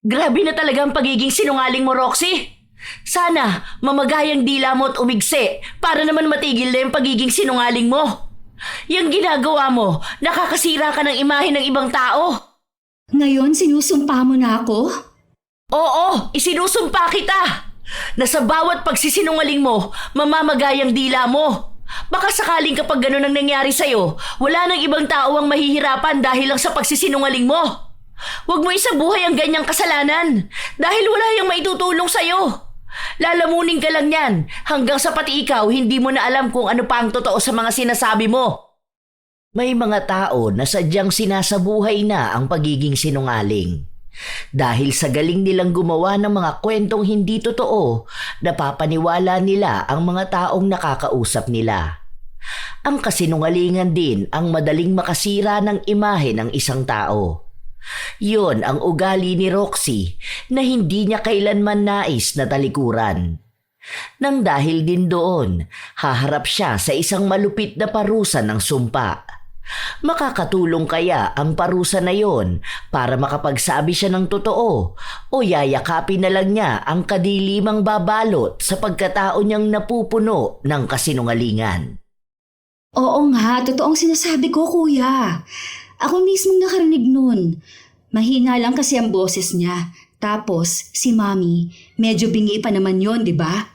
Grabe na talaga ang pagiging sinungaling mo, Roxy. Sana mamagayang dila mo at umigsi para naman matigil na yung pagiging sinungaling mo. Yung ginagawa mo, nakakasira ka ng imahe ng ibang tao. Ngayon sinusumpa mo na ako? Oo, isinusumpa kita na sa bawat pagsisinungaling mo, mamamagayang dila mo. Baka sakaling kapag ganun ang nangyari sa'yo, wala nang ibang tao ang mahihirapan dahil lang sa pagsisinungaling mo. Huwag mo isabuhay ang ganyang kasalanan dahil wala yung maitutulong sa'yo. Lalamunin ka lang yan hanggang sa pati ikaw hindi mo na alam kung ano pa ang totoo sa mga sinasabi mo. May mga tao na sadyang sinasabuhay na ang pagiging sinungaling. Dahil sa galing nilang gumawa ng mga kwentong hindi totoo, napapaniwala nila ang mga taong nakakausap nila. Ang kasinungalingan din ang madaling makasira ng imahe ng isang tao. Yon ang ugali ni Roxy na hindi niya kailanman nais na talikuran. Nang dahil din doon, haharap siya sa isang malupit na parusa ng sumpa. Makakatulong kaya ang parusa na yon para makapagsabi siya ng totoo o yayakapin na lang niya ang kadilimang babalot sa pagkatao niyang napupuno ng kasinungalingan? Oo nga, totoong sinasabi ko, kuya. Ako mismong nakarinig nun. Mahina lang kasi ang boses niya. Tapos, si Mami, medyo bingi pa naman yon, di ba?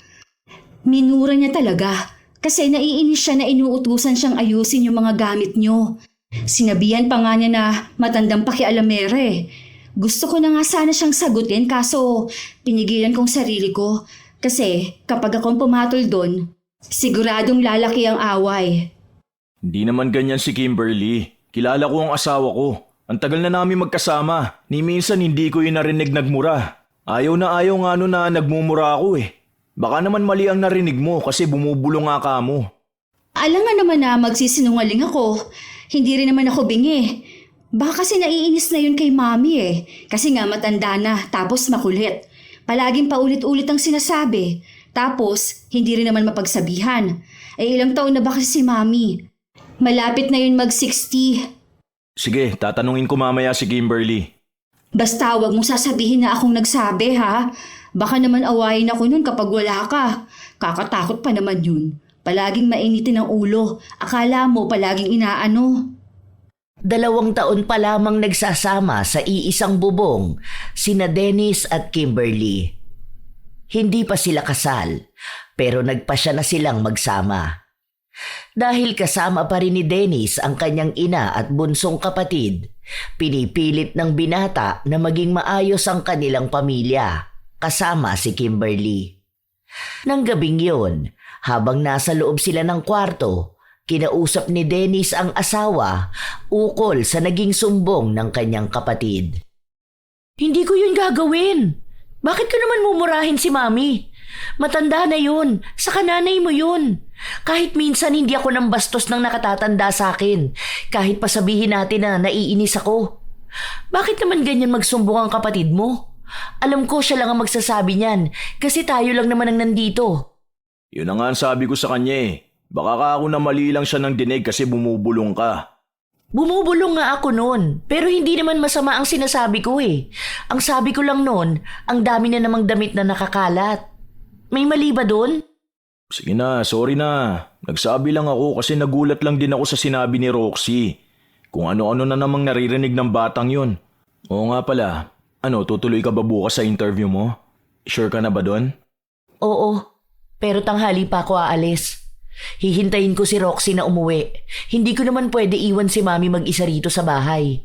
Minura niya talaga. Kasi naiinis siya na inuutusan siyang ayusin yung mga gamit niyo. Sinabihan pa nga niya na matandang pakialamere. Gusto ko na nga sana siyang sagutin kaso pinigilan kong sarili ko. Kasi kapag akong pumatol doon, siguradong lalaki ang away. Hindi naman ganyan si Kimberly. Kilala ko ang asawa ko. Ang tagal na namin magkasama. Ni minsan hindi ko yung narinig nagmura. Ayaw nga no na nagmumura ako eh. Baka naman mali ang narinig mo kasi bumubulong nga ka mo. Alam nga naman na magsisinungaling ako. Hindi rin naman ako bingi. Baka kasi naiinis na yun kay Mami eh. Kasi nga matanda na tapos makulit. Palaging paulit-ulit ang sinasabi. Tapos hindi rin naman mapagsabihan. Ilang taon na ba kasi si Mami? Malapit na yun mag-60. Sige, tatanungin ko mamaya si Kimberly. Basta wag mong sasabihin na akong nagsabi ha. Baka naman awayin ako nun kapag wala ka. Kakatakot pa naman yun. Palaging mainitin ang ulo. Akala mo palaging inaano. 2 taon pa lamang nagsasama sa iisang bubong, sina Dennis at Kimberly. Hindi pa sila kasal, pero nagpasya na silang magsama. Dahil kasama pa rin ni Dennis ang kanyang ina at bunsong kapatid, pinipilit ng binata na maging maayos ang kanilang pamilya. Kasama si Kimberly. Nang gabing yun, habang nasa loob sila ng kwarto, kinausap ni Dennis ang asawa ukol sa naging sumbong ng kanyang kapatid. Hindi ko yun gagawin. Bakit ko naman mumurahin si Mami? Matanda na yun. Sa kananay mo yun. Kahit minsan hindi ako ng bastos ng nakatatanda sa akin. Kahit pa sabihin natin na naiinis ako. Bakit naman ganyan magsumbong ang kapatid mo? Alam ko siya lang ang magsasabi niyan kasi tayo lang naman ang nandito. Yun na nga ang sabi ko sa kanya eh. Baka ka ako na mali lang siya ng dinig kasi bumubulong ka. Bumubulong nga ako noon pero hindi naman masama ang sinasabi ko eh. Ang sabi ko lang noon, ang dami na namang damit na nakakalat. May mali ba doon? Sige na, sorry na. Nagsabi lang ako kasi nagulat lang din ako sa sinabi ni Roxy. Kung ano-ano na namang naririnig ng batang yun. Oo nga pala. Tutuloy ka ba bukas sa interview mo? Sure ka na ba doon? Oo, pero tanghali pa ako aalis. Hihintayin ko si Roxy na umuwi. Hindi ko naman pwede iwan si Mami mag-isa rito sa bahay.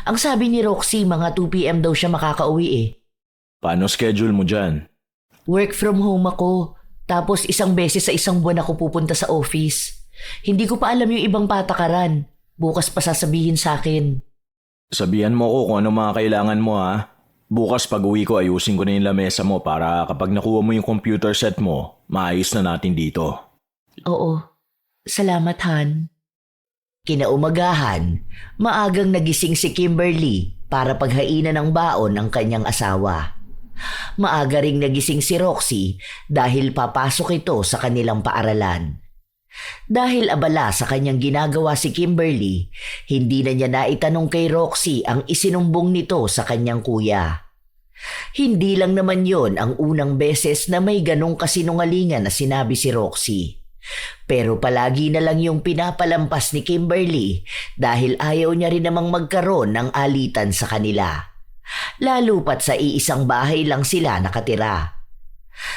Ang sabi ni Roxy, mga 2 p.m. daw siya makakauwi eh. Paano schedule mo dyan? Work from home ako. Tapos 1 beses sa 1 buwan ako pupunta sa office. Hindi ko pa alam yung ibang patakaran. Bukas pa sasabihin sa akin. Sabihan mo ko kung ano mga kailangan mo ha. Bukas pag uwi ko ayusin ko na yung lamesa mo para kapag nakuha mo yung computer set mo, maayos na natin dito. Oo. Salamat, Han. Kinaumagahan, maagang nagising si Kimberly para paghainan ng baon ng kanyang asawa. Maaga ring nagising si Roxy dahil papasok ito sa kanilang paaralan. Dahil abala sa kanyang ginagawa si Kimberly, hindi na niya naitanong kay Roxy ang isinumbong nito sa kanyang kuya. Hindi lang naman yon ang unang beses na may ganong kasinungalingan na sinabi si Roxy. Pero palagi na lang yung pinapalampas ni Kimberly dahil ayaw niya rin namang magkaroon ng alitan sa kanila. Lalo pat sa iisang bahay lang sila nakatira.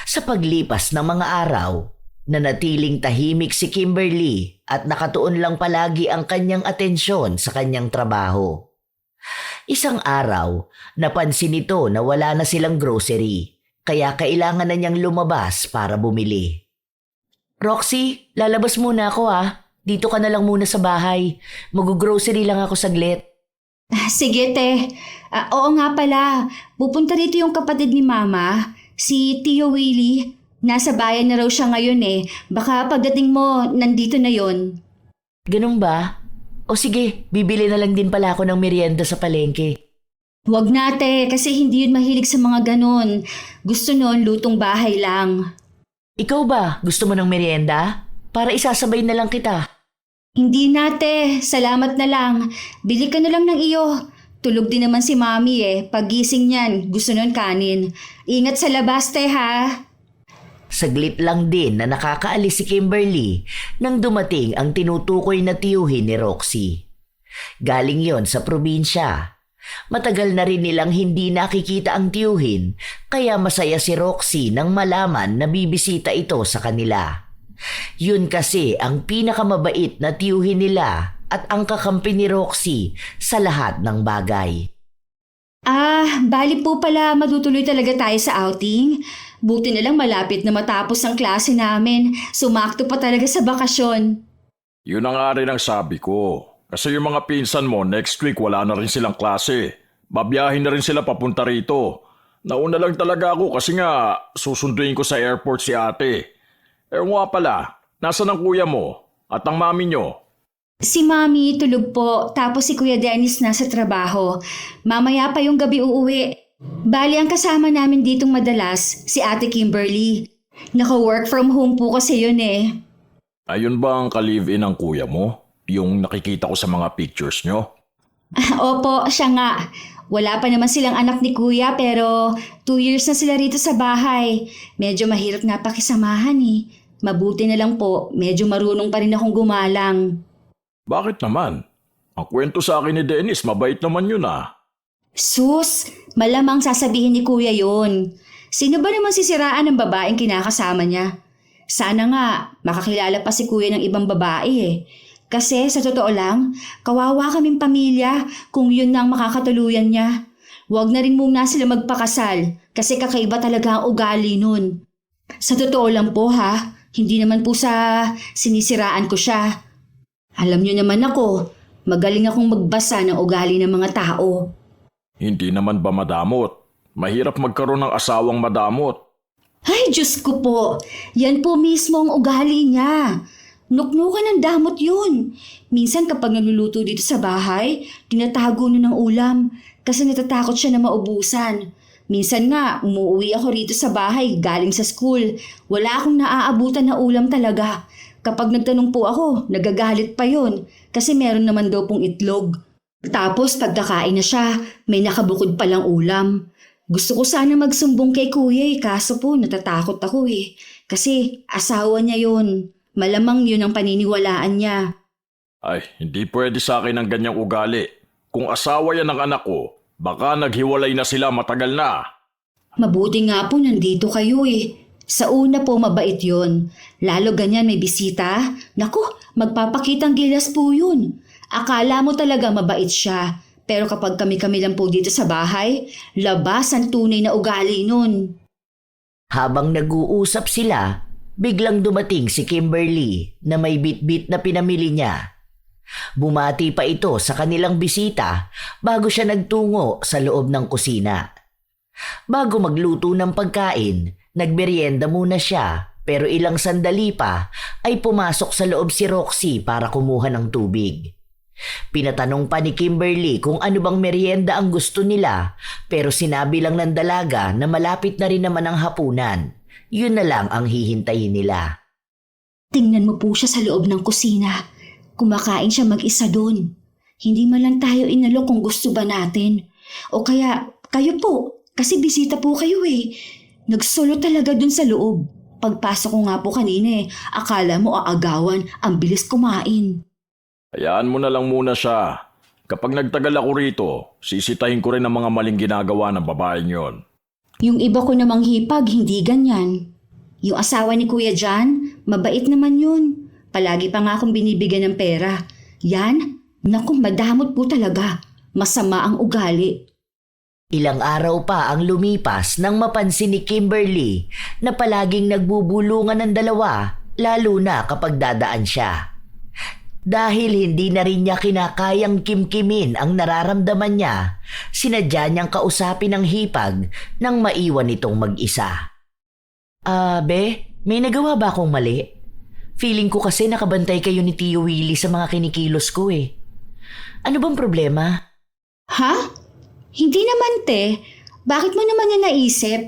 Sa paglipas ng mga araw, nanatiling tahimik si Kimberly at nakatuon lang palagi ang kanyang atensyon sa kanyang trabaho. Isang araw, napansin nito na wala na silang grocery, kaya kailangan na niyang lumabas para bumili. Roxy, lalabas muna ako Dito ka na lang muna sa bahay. Mag-grocery lang ako saglit. Sige, te. Oo nga pala. Pupunta rito yung kapatid ni Mama, si Tio Willie. Nasa bayan na raw siya ngayon Baka pagdating mo, nandito na yon. Ganun ba? O sige, bibili na lang din pala ako ng merienda sa palengke. Huwag na, te, kasi hindi yun mahilig sa mga ganon. Gusto nun, lutong bahay lang. Ikaw ba? Gusto mo ng merienda? Para isasabay na lang kita. Hindi na, te. Salamat na lang. Bili ka na lang ng iyo. Tulog din naman si Mami Paggising niyan, gusto nun kanin. Ingat sa labas, te, ha? Saglit lang din na nakakaalis si Kimberly nang dumating ang tinutukoy na tiyuhin ni Roxy. Galing yon sa probinsya. Matagal na rin nilang hindi nakikita ang tiyuhin kaya masaya si Roxy nang malaman na bibisita ito sa kanila. Yun kasi ang pinakamabait na tiyuhin nila at ang kakampi ni Roxy sa lahat ng bagay. Bali po pala matutuloy talaga tayo sa outing. Buti na lang malapit na matapos ang klase namin. Sumakto pa talaga sa bakasyon. Yun na nga rin ang sabi ko. Kasi yung mga pinsan mo, next week wala na rin silang klase. Babiyahin na rin sila papunta rito. Nauna lang talaga ako kasi nga susunduin ko sa airport si ate. Nga pala, nasa ng kuya mo at ang mami nyo? Si Mami tulog po, tapos si Kuya Dennis nasa trabaho. Mamaya pa yung gabi uuwi. Bali ang kasama namin ditong madalas, si Ate Kimberly. Naka-work from home po kasi yun Ayun ba ang ka-live-in ng kuya mo? Yung nakikita ko sa mga pictures nyo? Opo, siya nga. Wala pa naman silang anak ni Kuya pero 2 years na sila rito sa bahay. Medyo mahirap nga pakisamahan Mabuti na lang po, medyo marunong pa rin akong gumalang. Bakit naman? Ang kwento sa akin ni Dennis, mabait naman yun Sus, malamang sasabihin ni Kuya yon. Sino ba naman sisiraan ng babaeng kinakasama niya? Sana nga makakilala pa si Kuya ng ibang babae Kasi sa totoo lang, kawawa kaming pamilya kung yun na ang makakatuluyan niya. Huwag na rin muna sila magpakasal kasi kakaiba talaga ang ugali nun. Sa totoo lang po hindi naman po sa sinisiraan ko siya. Alam niyo naman ako, magaling akong magbasa ng ugali ng mga tao. Hindi naman ba madamot? Mahirap magkaroon ng asawang madamot. Ay, Diyos ko po, yan po mismo ang ugali niya. Nuknukan ng damot yun. Minsan kapag nagluluto dito sa bahay, tinatago nun ng ulam kasi natatakot siya na maubusan. Minsan nga, umuwi ako rito sa bahay galing sa school. Wala akong naaabutan na ulam talaga. Kapag nagtanong po ako, nagagalit pa yon kasi meron naman daw pong itlog. Tapos pagkakain na siya, may nakabukod palang ulam. Gusto ko sana magsumbong kay Kuya kaso po natatakot ako Kasi asawa niya yon. Malamang yun ang paniniwalaan niya. Ay, hindi pwede sa akin ang ganyang ugali. Kung asawa yan ng anak ko, baka naghiwalay na sila matagal na. Mabuti nga po nandito kayo Sa una po mabait yon. Lalo ganyan may bisita. Naku, magpapakitang gilas po yun. Akala mo talaga mabait siya. Pero kapag kami-kami lang po dito sa bahay, labas ang tunay na ugali nun. Habang nag-uusap sila, biglang dumating si Kimberly na may bitbit na pinamili niya. Bumati pa ito sa kanilang bisita bago siya nagtungo sa loob ng kusina. Bago magluto ng pagkain, nagmerienda muna siya pero ilang sandali pa ay pumasok sa loob si Roxy para kumuha ng tubig. Pinatanong pa ni Kimberly kung ano bang merienda ang gusto nila pero sinabi lang ng dalaga na malapit na rin naman ang hapunan. Yun na lang ang hihintayin nila. Tingnan mo po siya sa loob ng kusina. Kumakain siya mag-isa doon. Hindi man lang tayo inalok kung gusto ba natin. O kaya, kayo po, Kasi bisita po kayo eh. Nagsolo talaga dun sa loob. Pagpasok ko nga po kanina akala mo aagawan, ang bilis kumain. Hayaan mo na lang muna siya. Kapag nagtagal ako rito, sisitahin ko rin ang mga maling ginagawa ng babaeng yon. Yung iba ko namang hipag, hindi ganyan. Yung asawa ni Kuya John, mabait naman yun. Palagi pa nga akong binibigyan ng pera. Yan, naku, madamot po talaga. Masama ang ugali. Ilang araw pa ang lumipas nang mapansin ni Kimberly na palaging nagbubulungan ng dalawa, lalo na kapag dadaan siya. Dahil hindi na rin niya kinakayang kimkimin ang nararamdaman niya, sinadya niyang kausapin ang hipag nang maiwan itong mag-isa. Be, may nagawa ba akong mali? Feeling ko kasi nakabantay kayo ni Tio Willie sa mga kinikilos ko eh. Ano bang problema? Ha? Hindi naman, te. Bakit mo naman yan naisip?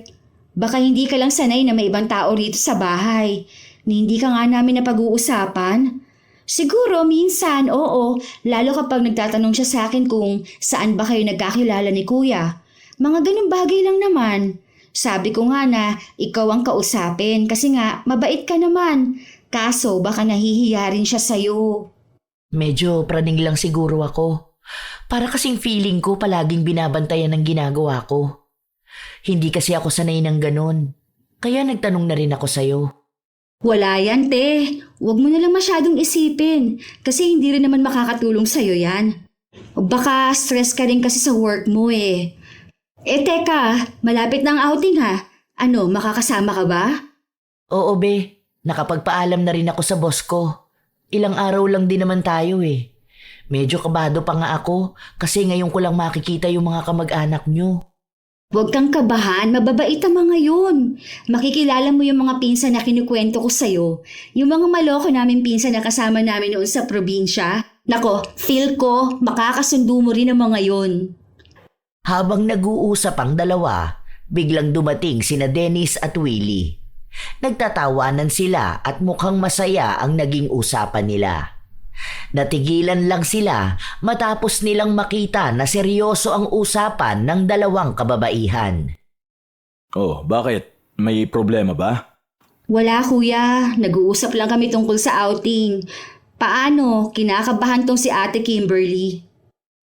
Baka hindi ka lang sanay na may ibang tao rito sa bahay. Ni hindi ka nga namin napag-uusapan. Siguro minsan, oo, lalo kapag nagtatanong siya sa akin kung saan ba kayo nagkakilala ni Kuya. Mga ganun bagay lang naman. Sabi ko nga na ikaw ang kausapin kasi nga mabait ka naman. Kaso baka nahihiya rin siya sa'yo. Medyo praning lang siguro ako. Para kasing feeling ko palaging binabantayan ng ginagawa ko. Hindi kasi ako sanay ng ganun. Kaya nagtanong na rin ako sa'yo. Wala yan, te. Huwag mo na lang masyadong isipin kasi hindi rin naman makakatulong sa'yo yan. Baka stress ka rin kasi sa work mo eh. Teka, malapit na ang outing ha. Ano, makakasama ka ba? Oo, be. Nakapagpaalam na rin ako sa boss ko. Ilang araw lang din naman tayo eh. Medyo kabado pa nga ako kasi ngayon ko lang makikita yung mga kamag-anak nyo. Huwag kang kabahan, mababait ang mga yun. Makikilala mo yung mga pinsan na kinukwento ko sa'yo. Yung mga maloko namin pinsan na kasama namin noon sa probinsya. Nako, feel ko, makakasundo mo rin ang mga yun. Habang nag-uusap ang dalawa, biglang dumating sina Dennis at Willie. Nagtatawanan sila at mukhang masaya ang naging usapan nila. Natigilan lang sila matapos nilang makita na seryoso ang usapan ng dalawang kababaihan. Oh, bakit? May problema ba? Wala kuya, nag-uusap lang kami tungkol sa outing. Paano? Kinakabahan tong si Ate Kimberly.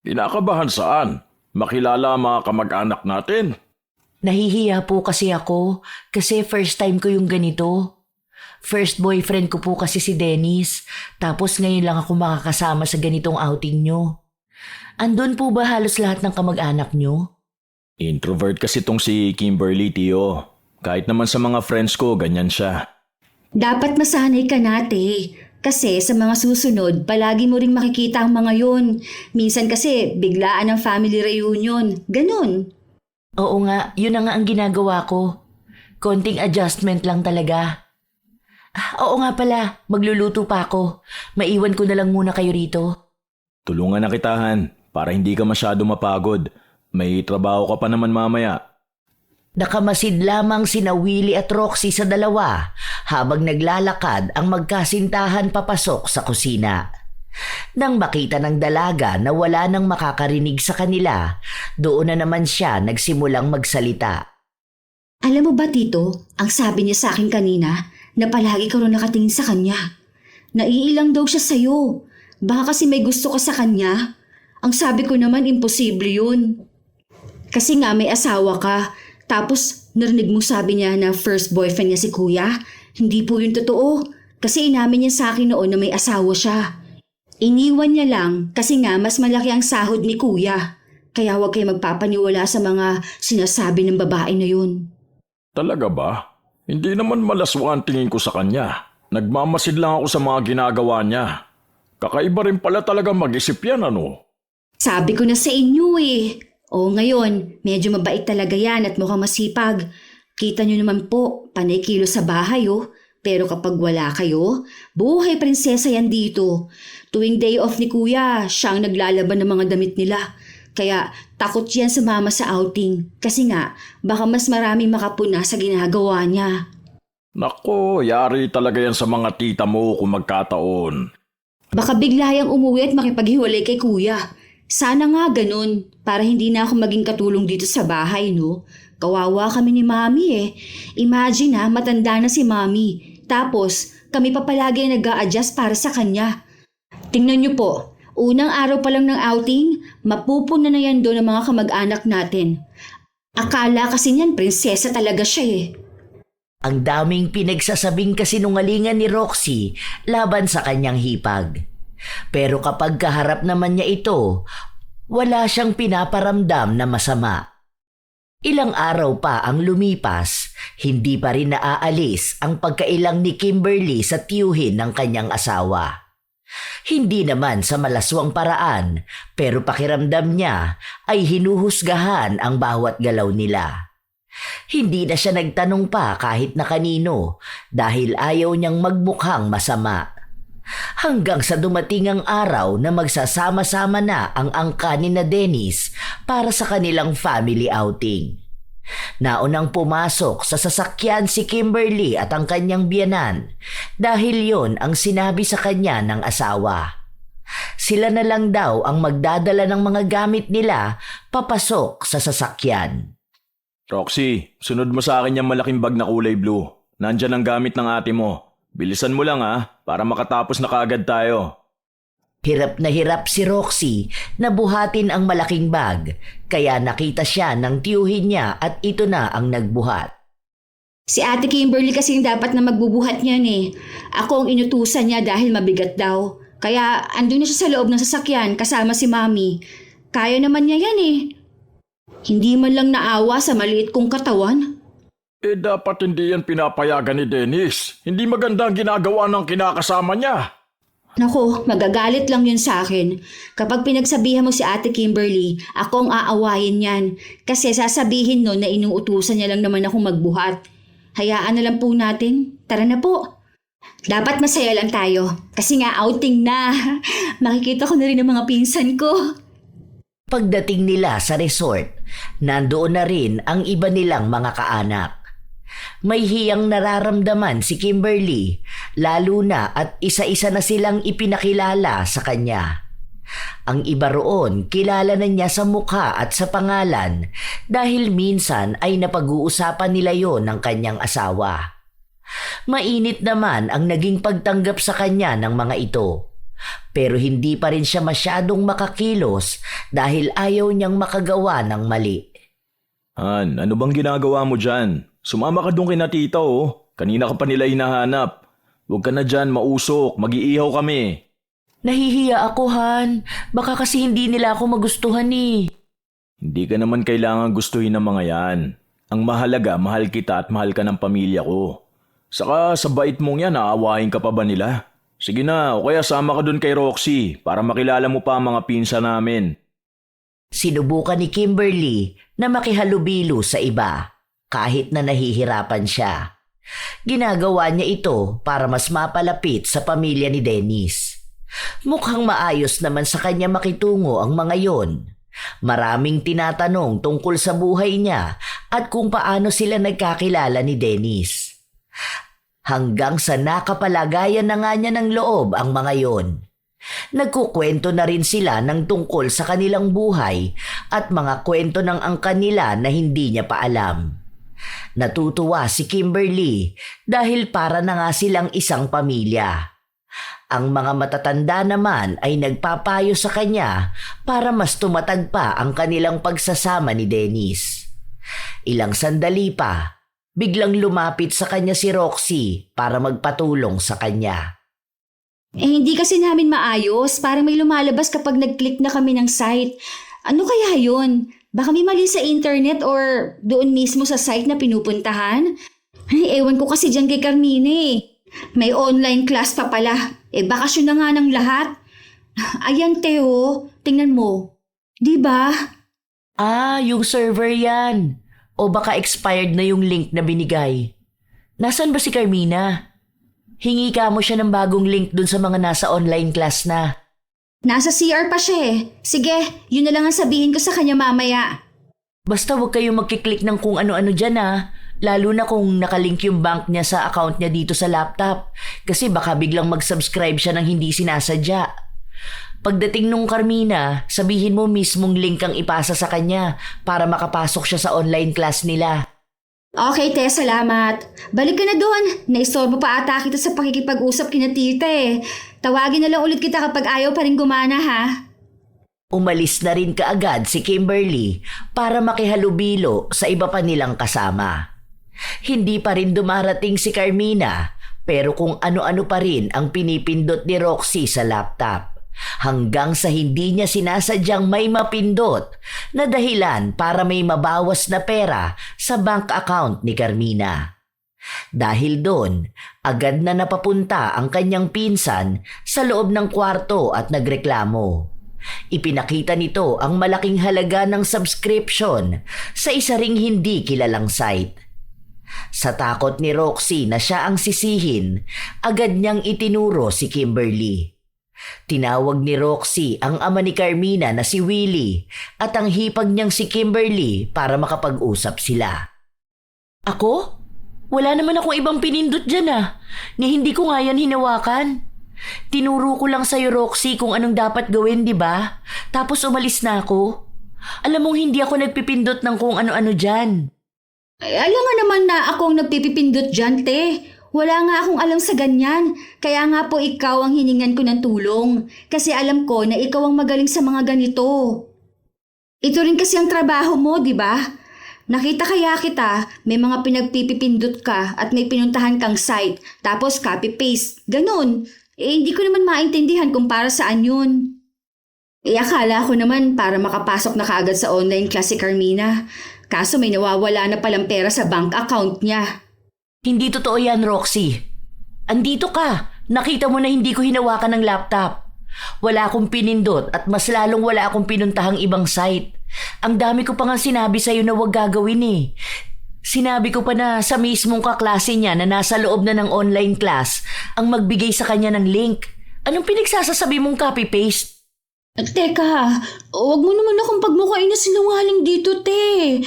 Kinakabahan saan? Makilala ang mga kamag-anak natin. Nahihiya po kasi ako kasi first time ko yung ganito. First boyfriend ko po kasi si Dennis, tapos ngayon lang ako makakasama sa ganitong outing nyo. Andun po ba halos lahat ng kamag-anak nyo? Introvert kasi tong si Kimberly, Tio. Kahit naman sa mga friends ko, ganyan siya. Dapat masanay ka nate. Kasi sa mga susunod, palagi mo ring makikita ang mga yun. Minsan kasi biglaan ang family reunion. Ganon. Oo nga, yun na nga ang ginagawa ko. Konting adjustment lang talaga. Oo nga pala, magluluto pa ako. Maiwan ko na lang muna kayo rito. Tulungan na kitahan para hindi ka masyado mapagod. May trabaho ka pa naman mamaya. Nakamasid lamang sina Willie at Roxy sa dalawa habang naglalakad ang magkasintahan papasok sa kusina. Nang makita ng dalaga na wala nang makakarinig sa kanila, doon na naman siya nagsimulang magsalita. Alam mo ba Tito, ang sabi niya sa akin kanina na palagi ka rin nakatingin sa kanya. Naiilang daw siya sa'yo. Baka kasi may gusto ka sa kanya. Ang sabi ko naman imposible yun. Kasi nga may asawa ka. Tapos narinig mo sabi niya na first boyfriend niya si Kuya. Hindi po yun totoo. Kasi inamin niya sa akin noon na may asawa siya. Iniwan niya lang kasi nga mas malaki ang sahod ni Kuya. Kaya huwag kayo magpapaniwala sa mga sinasabi ng babae na yun. Talaga ba? Hindi naman malaswa ang tingin ko sa kanya. Nagmamasid lang ako sa mga ginagawa niya. Kakaiba rin pala talaga mag-isip yan, ano? Sabi ko na sa inyo eh. O ngayon, medyo mabait talaga yan at mukhang masipag. Kita nyo naman po, panay kilo sa bahay oh. Pero kapag wala kayo, buhay prinsesa yan dito. Tuwing day off ni Kuya, siyang naglalaban ng mga damit nila. Kaya takot yan sumama sa outing. Kasi nga, baka mas maraming makapuna sa ginagawa niya. Nako, yari talaga yan sa mga tita mo kung magkataon. Baka bigla yang umuwi at makipaghiwalay kay Kuya. Sana nga ganun, para hindi na ako maging katulong dito sa bahay, no? Kawawa kami ni Mami eh. Imagine ha, matanda na si Mami. Tapos, kami pa palagi ang nag-a-adjust para sa kanya. Tingnan niyo po, unang araw pa lang ng outing, mapupuna na yan doon ng mga kamag-anak natin. Akala kasi niyan, prinsesa talaga siya eh. Ang daming pinagsasabing kasinungalingan ni Roxy laban sa kanyang hipag. Pero kapag kaharap naman niya ito, wala siyang pinaparamdam na masama. Ilang araw pa ang lumipas, hindi pa rin naaalis ang pagkailang ni Kimberly sa tiyuhin ng kanyang asawa. Hindi naman sa malaswang paraan, pero pakiramdam niya ay hinuhusgahan ang bawat galaw nila. Hindi na siya nagtanong pa kahit na kanino dahil ayaw niyang magmukhang masama. Hanggang sa dumating ang araw na magsasama-sama na ang angka ni na Dennis para sa kanilang family outing. Naunang pumasok sa sasakyan si Kimberly at ang kanyang biyanan dahil yon ang sinabi sa kanya ng asawa. Sila na lang daw ang magdadala ng mga gamit nila papasok sa sasakyan. Roxy, sunod mo sa akin yung malaking bag na kulay blue. Nandyan ang gamit ng ate mo. Bilisan mo lang para makatapos na kaagad tayo. Hirap na hirap si Roxy na buhatin ang malaking bag, kaya nakita siya ng tiyuhin niya at ito na ang nagbuhat. Si Ate Kimberly kasi yung dapat na magbubuhat niyan eh. Ako ang inutusan niya dahil mabigat daw. Kaya andun na siya sa loob ng sasakyan kasama si Mami. Kaya naman niya yan eh. Hindi man lang naawa sa maliit kong katawan. Dapat hindi yan pinapayagan ni Dennis. Hindi maganda ang ginagawa ng kinakasama niya. Nako, magagalit lang yun sa akin. Kapag pinagsabihan mo si Ate Kimberly, ako ang aawayin yan. Kasi sasabihin nun na inuutusan niya lang naman akong magbuhat. Hayaan na lang po natin. Tara na po. Dapat masaya lang tayo. Kasi nga outing na. Makikita ko na rin ang mga pinsan ko. Pagdating nila sa resort, nandoon na rin ang iba nilang mga kaanak. May hiyang nararamdaman si Kimberly, lalo na at isa-isa na silang ipinakilala sa kanya. Ang iba roon, kilala na niya sa mukha at sa pangalan dahil minsan ay napag-uusapan nila yon ng kanyang asawa. Mainit naman ang naging pagtanggap sa kanya ng mga ito. Pero hindi pa rin siya masyadong makakilos dahil ayaw niyang makagawa ng mali. Han, ano bang ginagawa mo dyan? Sumama ka doon kina tita Kanina ka pa nila hinahanap. Huwag ka na dyan, mausok. Mag-iihaw kami. Nahihiya ako, Han. Baka kasi hindi nila ako magustuhan eh. Hindi ka naman kailangan gustuhin ng mga yan. Ang mahalaga, mahal kita at mahal ka ng pamilya ko. Saka sa bait mong yan, aawain ka pa ba nila? Sige na, o kaya sama ka doon kay Roxy para makilala mo pa ang mga pinsa namin. Sinubukan ni Kimberly na makihalubilo sa iba kahit na nahihirapan siya. Ginagawa niya ito para mas mapalapit sa pamilya ni Dennis. Mukhang maayos naman sa kanya makitungo ang mga yon. Maraming tinatanong tungkol sa buhay niya at kung paano sila nagkakilala ni Dennis. Hanggang sa nakapalagayan na nga niya ng loob ang mga yon. Nagkukwento na rin sila ng tungkol sa kanilang buhay at mga kwento ng angkan nila na hindi niya pa alam. Natutuwa si Kimberly dahil para na nga silang isang pamilya. Ang mga matatanda naman ay nagpapayo sa kanya para mas tumatag pa ang kanilang pagsasama ni Dennis. Ilang sandali pa, biglang lumapit sa kanya si Roxy para magpatulong sa kanya. Hindi kasi namin maayos. Parang may lumalabas kapag nag-click na kami ng site. Ano kaya yun? Baka may mali sa internet or doon mismo sa site na pinupuntahan? Ay, ewan ko kasi dyan kay Carmine eh. May online class pa pala. Bakasyon na nga ng lahat. Ayan, Teo. Tingnan mo. Diba? Yung server yan. O baka expired na yung link na binigay. Nasaan ba si Carmina? Hingi ka mo siya ng bagong link dun sa mga nasa online class na. Nasa CR pa siya eh. Sige, yun na lang ang sabihin ko sa kanya mamaya. Basta huwag kayong magkiklik ng kung ano-ano dyan lalo na kung nakalink yung bank niya sa account niya dito sa laptop kasi baka biglang mag-subscribe siya ng hindi sinasadya. Pagdating nung Carmina, sabihin mo mismong link ang ipasa sa kanya para makapasok siya sa online class nila. Okay, te, salamat. Balik ka na doon. Naistorbo pa ata kita sa pakikipag-usap kina tita eh. Tawagin na lang ulit kita kapag ayaw pa rin gumana ha. Umalis na rin kaagad si Kimberly para makihalubilo sa iba pa nilang kasama. Hindi pa rin dumarating si Carmina pero kung ano-ano pa rin ang pinipindot ni Roxy sa laptop. Hanggang sa hindi niya sinasadyang may mapindot na dahilan para may mabawas na pera sa bank account ni Carmina. Dahil doon, agad na napapunta ang kanyang pinsan sa loob ng kwarto at nagreklamo. Ipinakita nito ang malaking halaga ng subscription sa isa ring hindi kilalang site. Sa takot ni Roxy na siya ang sisihin, agad niyang itinuro si Kimberly. Tinawag ni Roxy ang ama ni Carmina na si Willie at ang hipag niyang si Kimberly para makapag-usap sila. Ako? Wala naman akong ibang pinindot dyan ni hindi ko nga yan hinawakan. Tinuro ko lang sa'yo Roxy kung anong dapat gawin, di ba? Tapos umalis na ako. Alam mong hindi ako nagpipindot ng kung ano-ano dyan. Ay, alam nga naman na akong nagpipipindot dyan, te. Wala nga akong alam sa ganyan. Kaya nga po ikaw ang hiningan ko ng tulong. Kasi alam ko na ikaw ang magaling sa mga ganito. Ito rin kasi ang trabaho mo, di ba? Nakita kaya kita, may mga pinagpipindot ka at may pinuntahan kang site. Tapos copy-paste. Ganun. Hindi ko naman maintindihan kung para saan yun. Akala ko naman para makapasok na kaagad sa online class si Carmina. Kaso may nawawala na palang pera sa bank account niya. Hindi totoo yan, Roxy. Andito ka. Nakita mo na hindi ko hinawakan ng laptop. Wala akong pinindot at mas lalong wala akong pinuntahang ibang site. Ang dami ko pa nga sinabi sa'yo na huwag gagawin eh. Sinabi ko pa na sa mismong kaklase niya na nasa loob na ng online class ang magbigay sa kanya ng link. Anong pinagsasasabi mong copy-paste? Teka, huwag mo naman akong pagmukhain na sinungaling dito, te.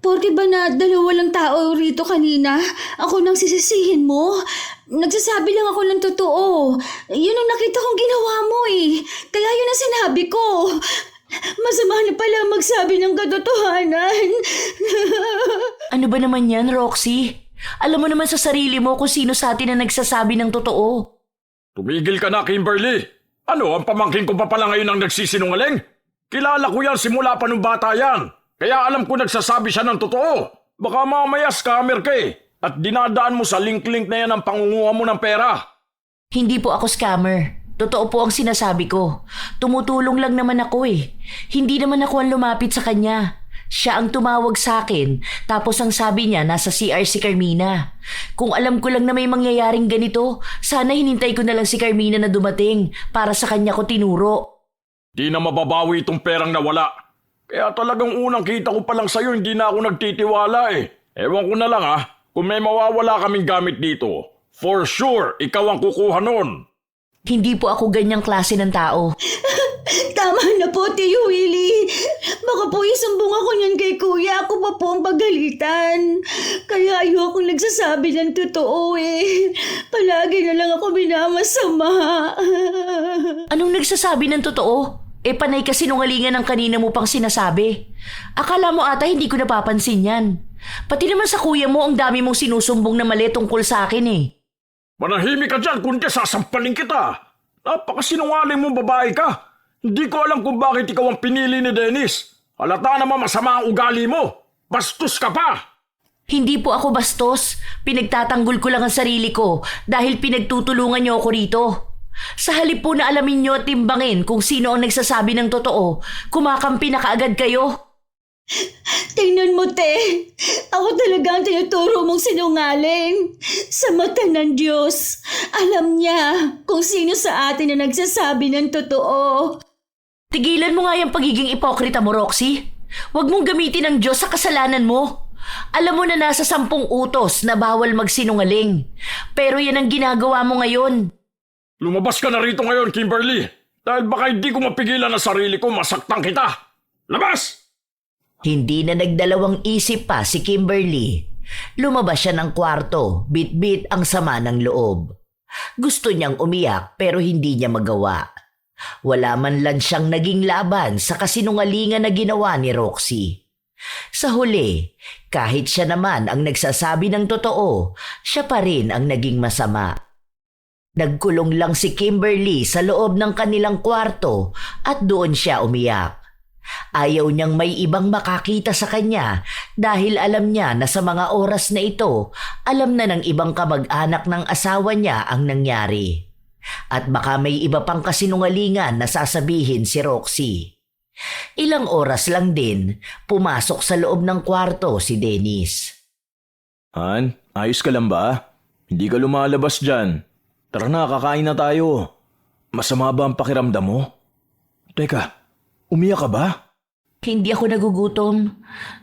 Porke ba na dalawa lang tao rito kanina, ako nang sisisihin mo? Nagsasabi lang ako ng totoo. Yun ang nakita kong ginawa mo eh. Kaya yun ang sinabi ko. Masama na pala magsabi ng katotohanan. Ano ba naman yan, Roxy? Alam mo naman sa sarili mo kung sino sa atin na nagsasabi ng totoo. Tumigil ka na, Kimberly. Ano, ang pamangkin ko pa pala ngayon ang nagsisinungaling? Kilala ko yan simula pa nung bata yan. Kaya alam ko nagsasabi siya ng totoo. Baka mamaya scammer ka eh. At dinadaan mo sa link-link na yan ang pangunguha mo ng pera. Hindi po ako scammer. Totoo po ang sinasabi ko. Tumutulong lang naman ako eh. Hindi naman ako ang lumapit sa kanya. Siya ang tumawag sa akin, tapos ang sabi niya nasa CR si Carmina. Kung alam ko lang na may mangyayaring ganito, sana hinintay ko na lang si Carmina na dumating para sa kanya ko tinuro. Di na mababawi itong perang nawala. Kaya talagang unang kita ko pa lang sa'yo, hindi na ako nagtitiwala eh. Ewan ko na lang kung may mawawala kaming gamit dito. For sure, ikaw ang kukuha nun. Hindi po ako ganyang klase ng tao. Tama na po, Tio Willie. Baka po isumbong ako niyan kay Kuya. Ako pa po ang pagalitan. Kaya ayokong nagsasabi ng totoo eh. Palagi na lang ako minamasama. Anong nagsasabi ng totoo? Panay ka sinungalingan ng kanina mo pang sinasabi. Akala mo ata hindi ko napapansin yan. Pati naman sa kuya mo ang dami mong sinusumbong na mali tungkol sa akin eh. Manahimik ka dyan kundi sasampalin kita. Napakasinungaling mong babae ka. Hindi ko alam kung bakit ikaw ang pinili ni Dennis. Halata naman masama ang ugali mo. Bastos ka pa. Hindi po ako bastos. Pinagtatanggol ko lang ang sarili ko dahil pinagtutulungan niyo ako rito. Sa halip po na alamin niyo at timbangin kung sino ang nagsasabi ng totoo, kumakampi na kaagad kayo. Tingnan mo, te. Ako talaga ang tinuturo mong sinungaling. Sa mata ng Diyos, alam niya kung sino sa atin na nagsasabi ng totoo. Tigilan mo nga yung pagiging ipokrita mo, Roxy. Huwag mong gamitin ang Diyos sa kasalanan mo. Alam mo na nasa 10 utos na bawal magsinungaling. Pero yan ang ginagawa mo ngayon. Lumabas ka na rito ngayon, Kimberly. Dahil baka hindi ko mapigilan ang sarili ko, masaktan kita. Labas! Hindi na nagdalawang isip pa si Kimberly. Lumabas siya ng kwarto, bit-bit ang sama ng loob. Gusto niyang umiyak pero hindi niya magawa. Wala man lang siyang naging laban sa kasinungalingan na ginawa ni Roxy. Sa huli, kahit siya naman ang nagsasabi ng totoo, siya pa rin ang naging masama. Nagkulong lang si Kimberly sa loob ng kanilang kwarto at doon siya umiyak. Ayaw niyang may ibang makakita sa kanya dahil alam niya na sa mga oras na ito, alam na ng ibang kamag-anak ng asawa niya ang nangyari. At baka may iba pang kasinungalingan na sasabihin si Roxy. Ilang oras lang din, pumasok sa loob ng kwarto si Dennis. Han, ayos ka lang ba? Hindi ka lumalabas dyan. Tara na, kakain na tayo. Masama ba ang pakiramdam mo? Teka, umiyak ka ba? Hindi ako nagugutom.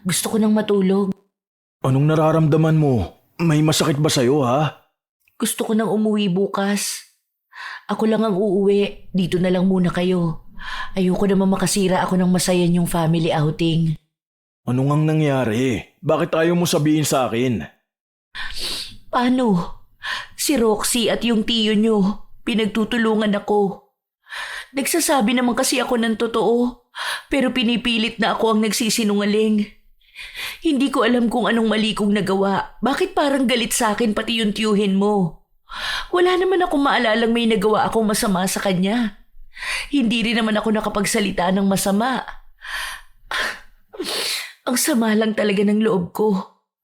Gusto ko nang matulog. Anong nararamdaman mo? May masakit ba sa'yo, ha? Gusto ko nang umuwi bukas. Ako lang ang uuwi. Dito na lang muna kayo. Ayoko naman makasira ako ng masaya niyong family outing. Ano ngang nangyari? Bakit ayaw mo sabihin sa akin? Paano? Si Roxy at yung tiyo niyo, pinagtutulungan ako. Nagsasabi naman kasi ako ng totoo, pero pinipilit na ako ang nagsisinungaling. Hindi ko alam kung anong mali kong nagawa. Bakit parang galit sa akin pati yung tiyuhin mo? Wala naman akong maalalang may nagawa akong masama sa kanya. Hindi rin naman ako nakapagsalita ng masama. Ang sama lang talaga ng loob ko.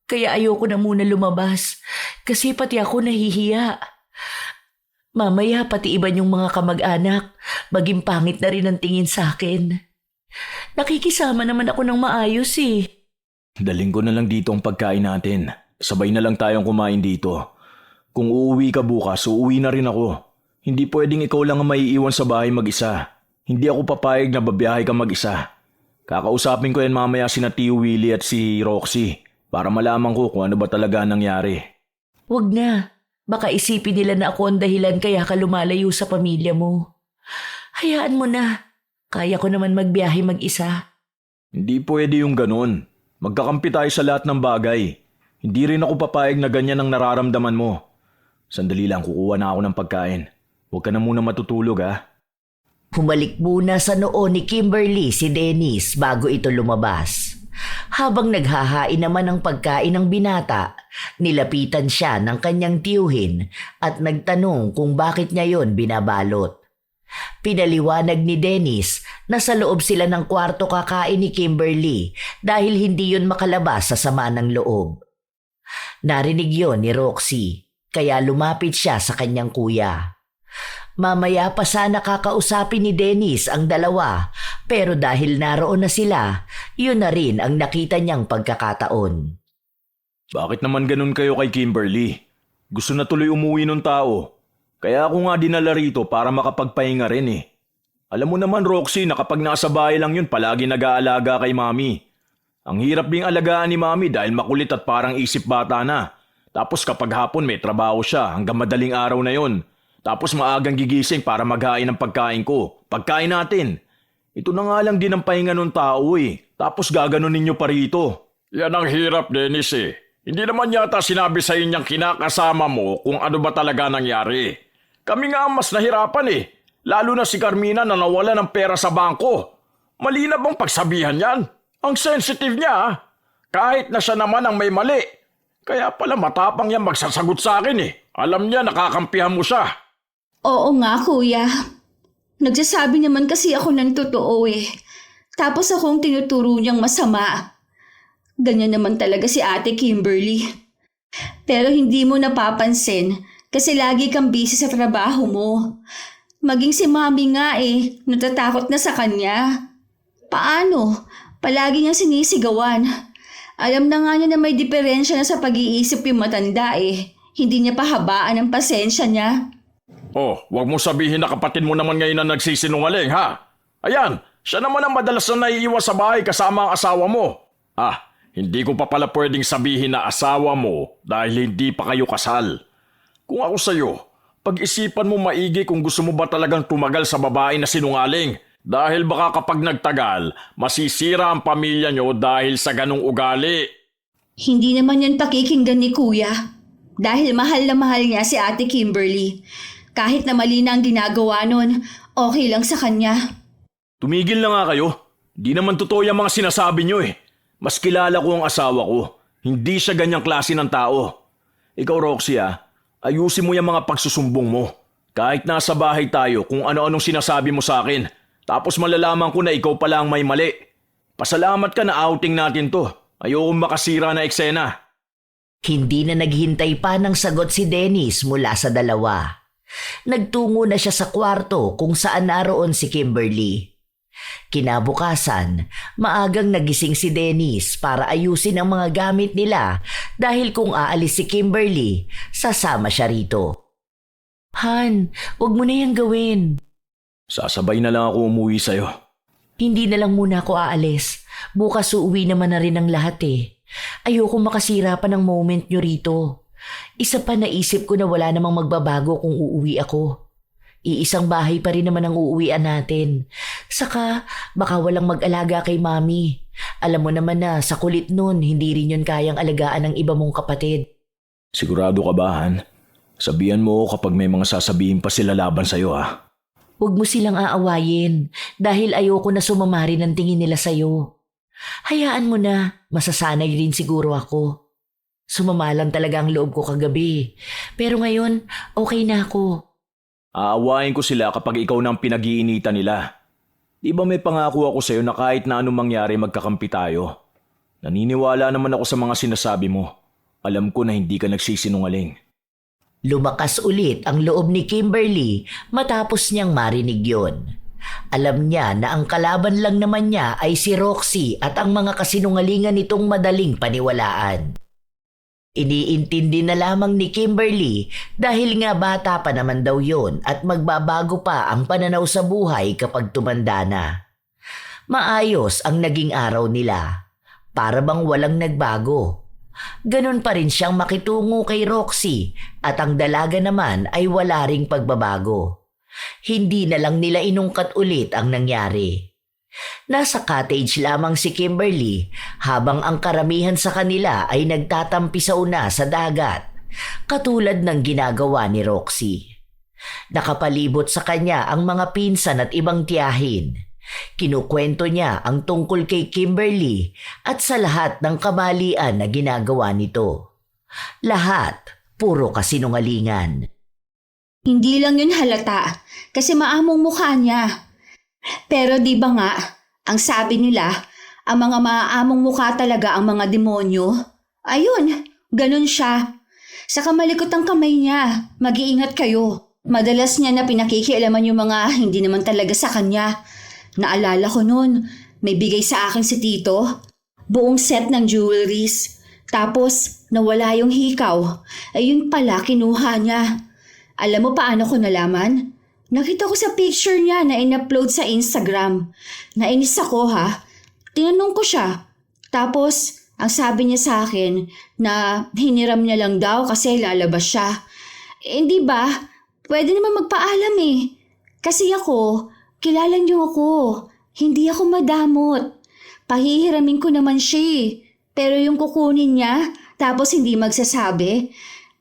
Kaya ayoko na muna lumabas. Kasi pati ako nahihiya. Mamaya pati iba yung mga kamag-anak. Maging pangit na rin ang tingin sa akin. Nakikisama naman ako ng maayos eh. Daling ko na lang dito ang pagkain natin. Sabay na lang tayong kumain dito. Kung uuwi ka bukas, uuwi na rin ako. Hindi pwedeng ikaw lang ang maiiwan sa bahay mag-isa. Hindi ako papayag na babiyahe ka mag-isa. Kakausapin ko yan mamaya sina Tio Willie at si Roxy para malaman ko kung ano ba talaga nangyari. Wag na. Baka isipin nila na ako ang dahilan kaya ka lumalayo sa pamilya mo. Hayaan mo na. Kaya ko naman magbiyahe mag-isa. Hindi pwede yung ganun. Magkakampi tayo sa lahat ng bagay. Hindi rin ako papayag na ganyan ang nararamdaman mo. Sandali lang, kukuha na ako ng pagkain. Huwag ka na muna matutulog, ha? Humalik muna sa noo ni Kimberly si Dennis bago ito lumabas. Habang naghahain naman ng pagkain ng binata, nilapitan siya ng kanyang tiyuhin at nagtanong kung bakit niya yon binabalot. Pinaliwanag ni Dennis na sa loob sila ng kwarto kakain ni Kimberly dahil hindi yon makalabas sa sama ng loob. Narinig yon ni Roxy, kaya lumapit siya sa kanyang kuya. Mamaya pa sana kakausapin ni Dennis ang dalawa, pero dahil naroon na sila, yun na rin ang nakita niyang pagkakataon. Bakit naman ganun kayo kay Kimberly? Gusto na tuloy umuwi ng tao. Kaya ako nga dinala rito para makapagpahinga rin eh. Alam mo naman Roxy na kapag nasa bahay lang yun palagi nag-aalaga kay Mami. Ang hirap ding alagaan ni Mami dahil makulit at parang isip bata na. Tapos kapag hapon may trabaho siya hanggang madaling araw na yon. Tapos maagang gigising para maghain ng pagkain ko. Pagkain natin. Ito na nga lang din ang pahinga ng tao eh. Tapos gaganon ninyo pa rito. Yan ang hirap, Dennis eh. Hindi naman yata sinabi sa inyong kinakasama mo kung ano ba talaga nangyari. Kami nga ang mas nahirapan eh. Lalo na si Carmina na nawala ng pera sa bangko. Mali na bang pagsabihan yan? Ang sensitive niya ah. Kahit na siya naman ang may mali. Kaya pala matapang yan magsasagot sa akin eh. Alam niya nakakampihan mo siya. Oo nga, kuya. Nagsasabi naman kasi ako ng totoo eh. Tapos akong tinuturo niyang masama. Ganyan naman talaga si Ate Kimberly. Pero hindi mo napapansin kasi lagi kang busy sa trabaho mo. Maging si Mami nga eh, natatakot na sa kanya. Paano? Palagi niyang sinisigawan. Alam na nga niya na may diferensya na sa pag-iisip yung matanda eh. Hindi niya pahabaan ang pasensya niya. Oh, wag mo sabihin na kapatid mo naman ngayon na nagsisinungaling ha. Ayan, siya naman ang madalas na naiiwan sa bahay kasama ang asawa mo. Ah, hindi ko pa pala pwedeng sabihin na asawa mo dahil hindi pa kayo kasal. Kung ako sa'yo, pag-isipan mo maigi kung gusto mo ba talagang tumagal sa babae na sinungaling. Dahil baka kapag nagtagal, masisira ang pamilya nyo dahil sa ganong ugali. Hindi naman yan pakikinggan ni kuya. Dahil mahal na mahal niya si Ate Kimberly. Kahit na mali na ang ginagawa nun, okay lang sa kanya. Tumigil na nga kayo. Di naman totoo yung mga sinasabi nyo eh. Mas kilala ko ang asawa ko. Hindi siya ganyang klase ng tao. Ikaw, Roxy, ayusin mo yung mga pagsusumbong mo. Kahit nasa bahay tayo kung ano-anong sinasabi mo sa akin. Tapos malalaman ko na ikaw pala ang may mali. Pasalamat ka na outing natin to. Ayokong makasira na eksena. Hindi na naghintay pa ng sagot si Dennis mula sa dalawa. Nagtungo na siya sa kwarto kung saan naroon si Kimberly. Kinabukasan, maagang nagising si Dennis para ayusin ang mga gamit nila dahil kung aalis si Kimberly, sasama siya rito. Han, wag mo na yung gawin. Sasabay na lang ako umuwi sa'yo. Hindi na lang muna ako aalis. Bukas uuwi naman na rin ang lahat eh. Ayoko makasira pa ng moment nyo rito. Isa pa naisip ko na wala namang magbabago kung uuwi ako. Iisang bahay pa rin naman ang uuwian natin. Saka baka walang mag-alaga kay Mami. Alam mo naman na sa kulit nun, hindi rin yun kayang alagaan ng iba mong kapatid. Sigurado ka ba, Han? Sabihan mo ako kapag may mga sasabihin pa sila laban sa'yo, Huwag mo silang aawayin dahil ayoko na sumamari ng tingin nila sa'yo. Hayaan mo na, masasanay rin siguro ako. Sumama lang talaga ang loob ko kagabi. Pero ngayon, okay na ako. Aawain ko sila kapag ikaw nang pinag-iinitan nila. Di ba may pangako ako sa'yo na kahit na anong mangyari magkakampi tayo? Naniniwala naman ako sa mga sinasabi mo. Alam ko na hindi ka nagsisinungaling. Lumakas ulit ang loob ni Kimberly matapos niyang marinig yon. Alam niya na ang kalaban lang naman niya ay si Roxy at ang mga kasinungalingan nitong madaling paniwalaan. Iniintindi na lamang ni Kimberly dahil nga bata pa naman daw yon at magbabago pa ang pananaw sa buhay kapag tumanda na. Maayos ang naging araw nila. Para bang walang nagbago. Ganon pa rin siyang makitungo kay Roxy at ang dalaga naman ay wala ring pagbabago. Hindi na lang nila inungkat ulit ang nangyari. Nasa cottage lamang si Kimberly habang ang karamihan sa kanila ay nagtatampisaw na sa dagat, katulad ng ginagawa ni Roxy. Nakapalibot sa kanya ang mga pinsan at ibang tiyahin. Kinukwento niya ang tungkol kay Kimberly at sa lahat ng kamalian na ginagawa nito. Lahat puro kasinungalingan. Hindi lang yun halata kasi maamong mukha niya. Pero di ba nga, ang sabi nila, ang mga maamong mukha talaga ang mga demonyo? Ayun, ganun siya. Sa kamalikot ang kamay niya, mag-iingat kayo. Madalas niya na pinakikialaman yung mga hindi naman talaga sa kanya. Naalala ko noon, may bigay sa akin si Tito. Buong set ng jewelries. Tapos, nawala yung hikaw. Ayun pala, kinuha niya. Alam mo paano ko nalaman? Nakita ko sa picture niya na in-upload sa Instagram. Nainis ako Tinanong ko siya. Tapos, ang sabi niya sa akin na hiniram niya lang daw kasi lalabas siya. Hindi ba? Pwede naman magpaalam eh. Kasi ako, kilala niyo ako. Hindi ako madamot. Pahihiramin ko naman siya eh. Pero yung kukunin niya, tapos hindi magsasabi,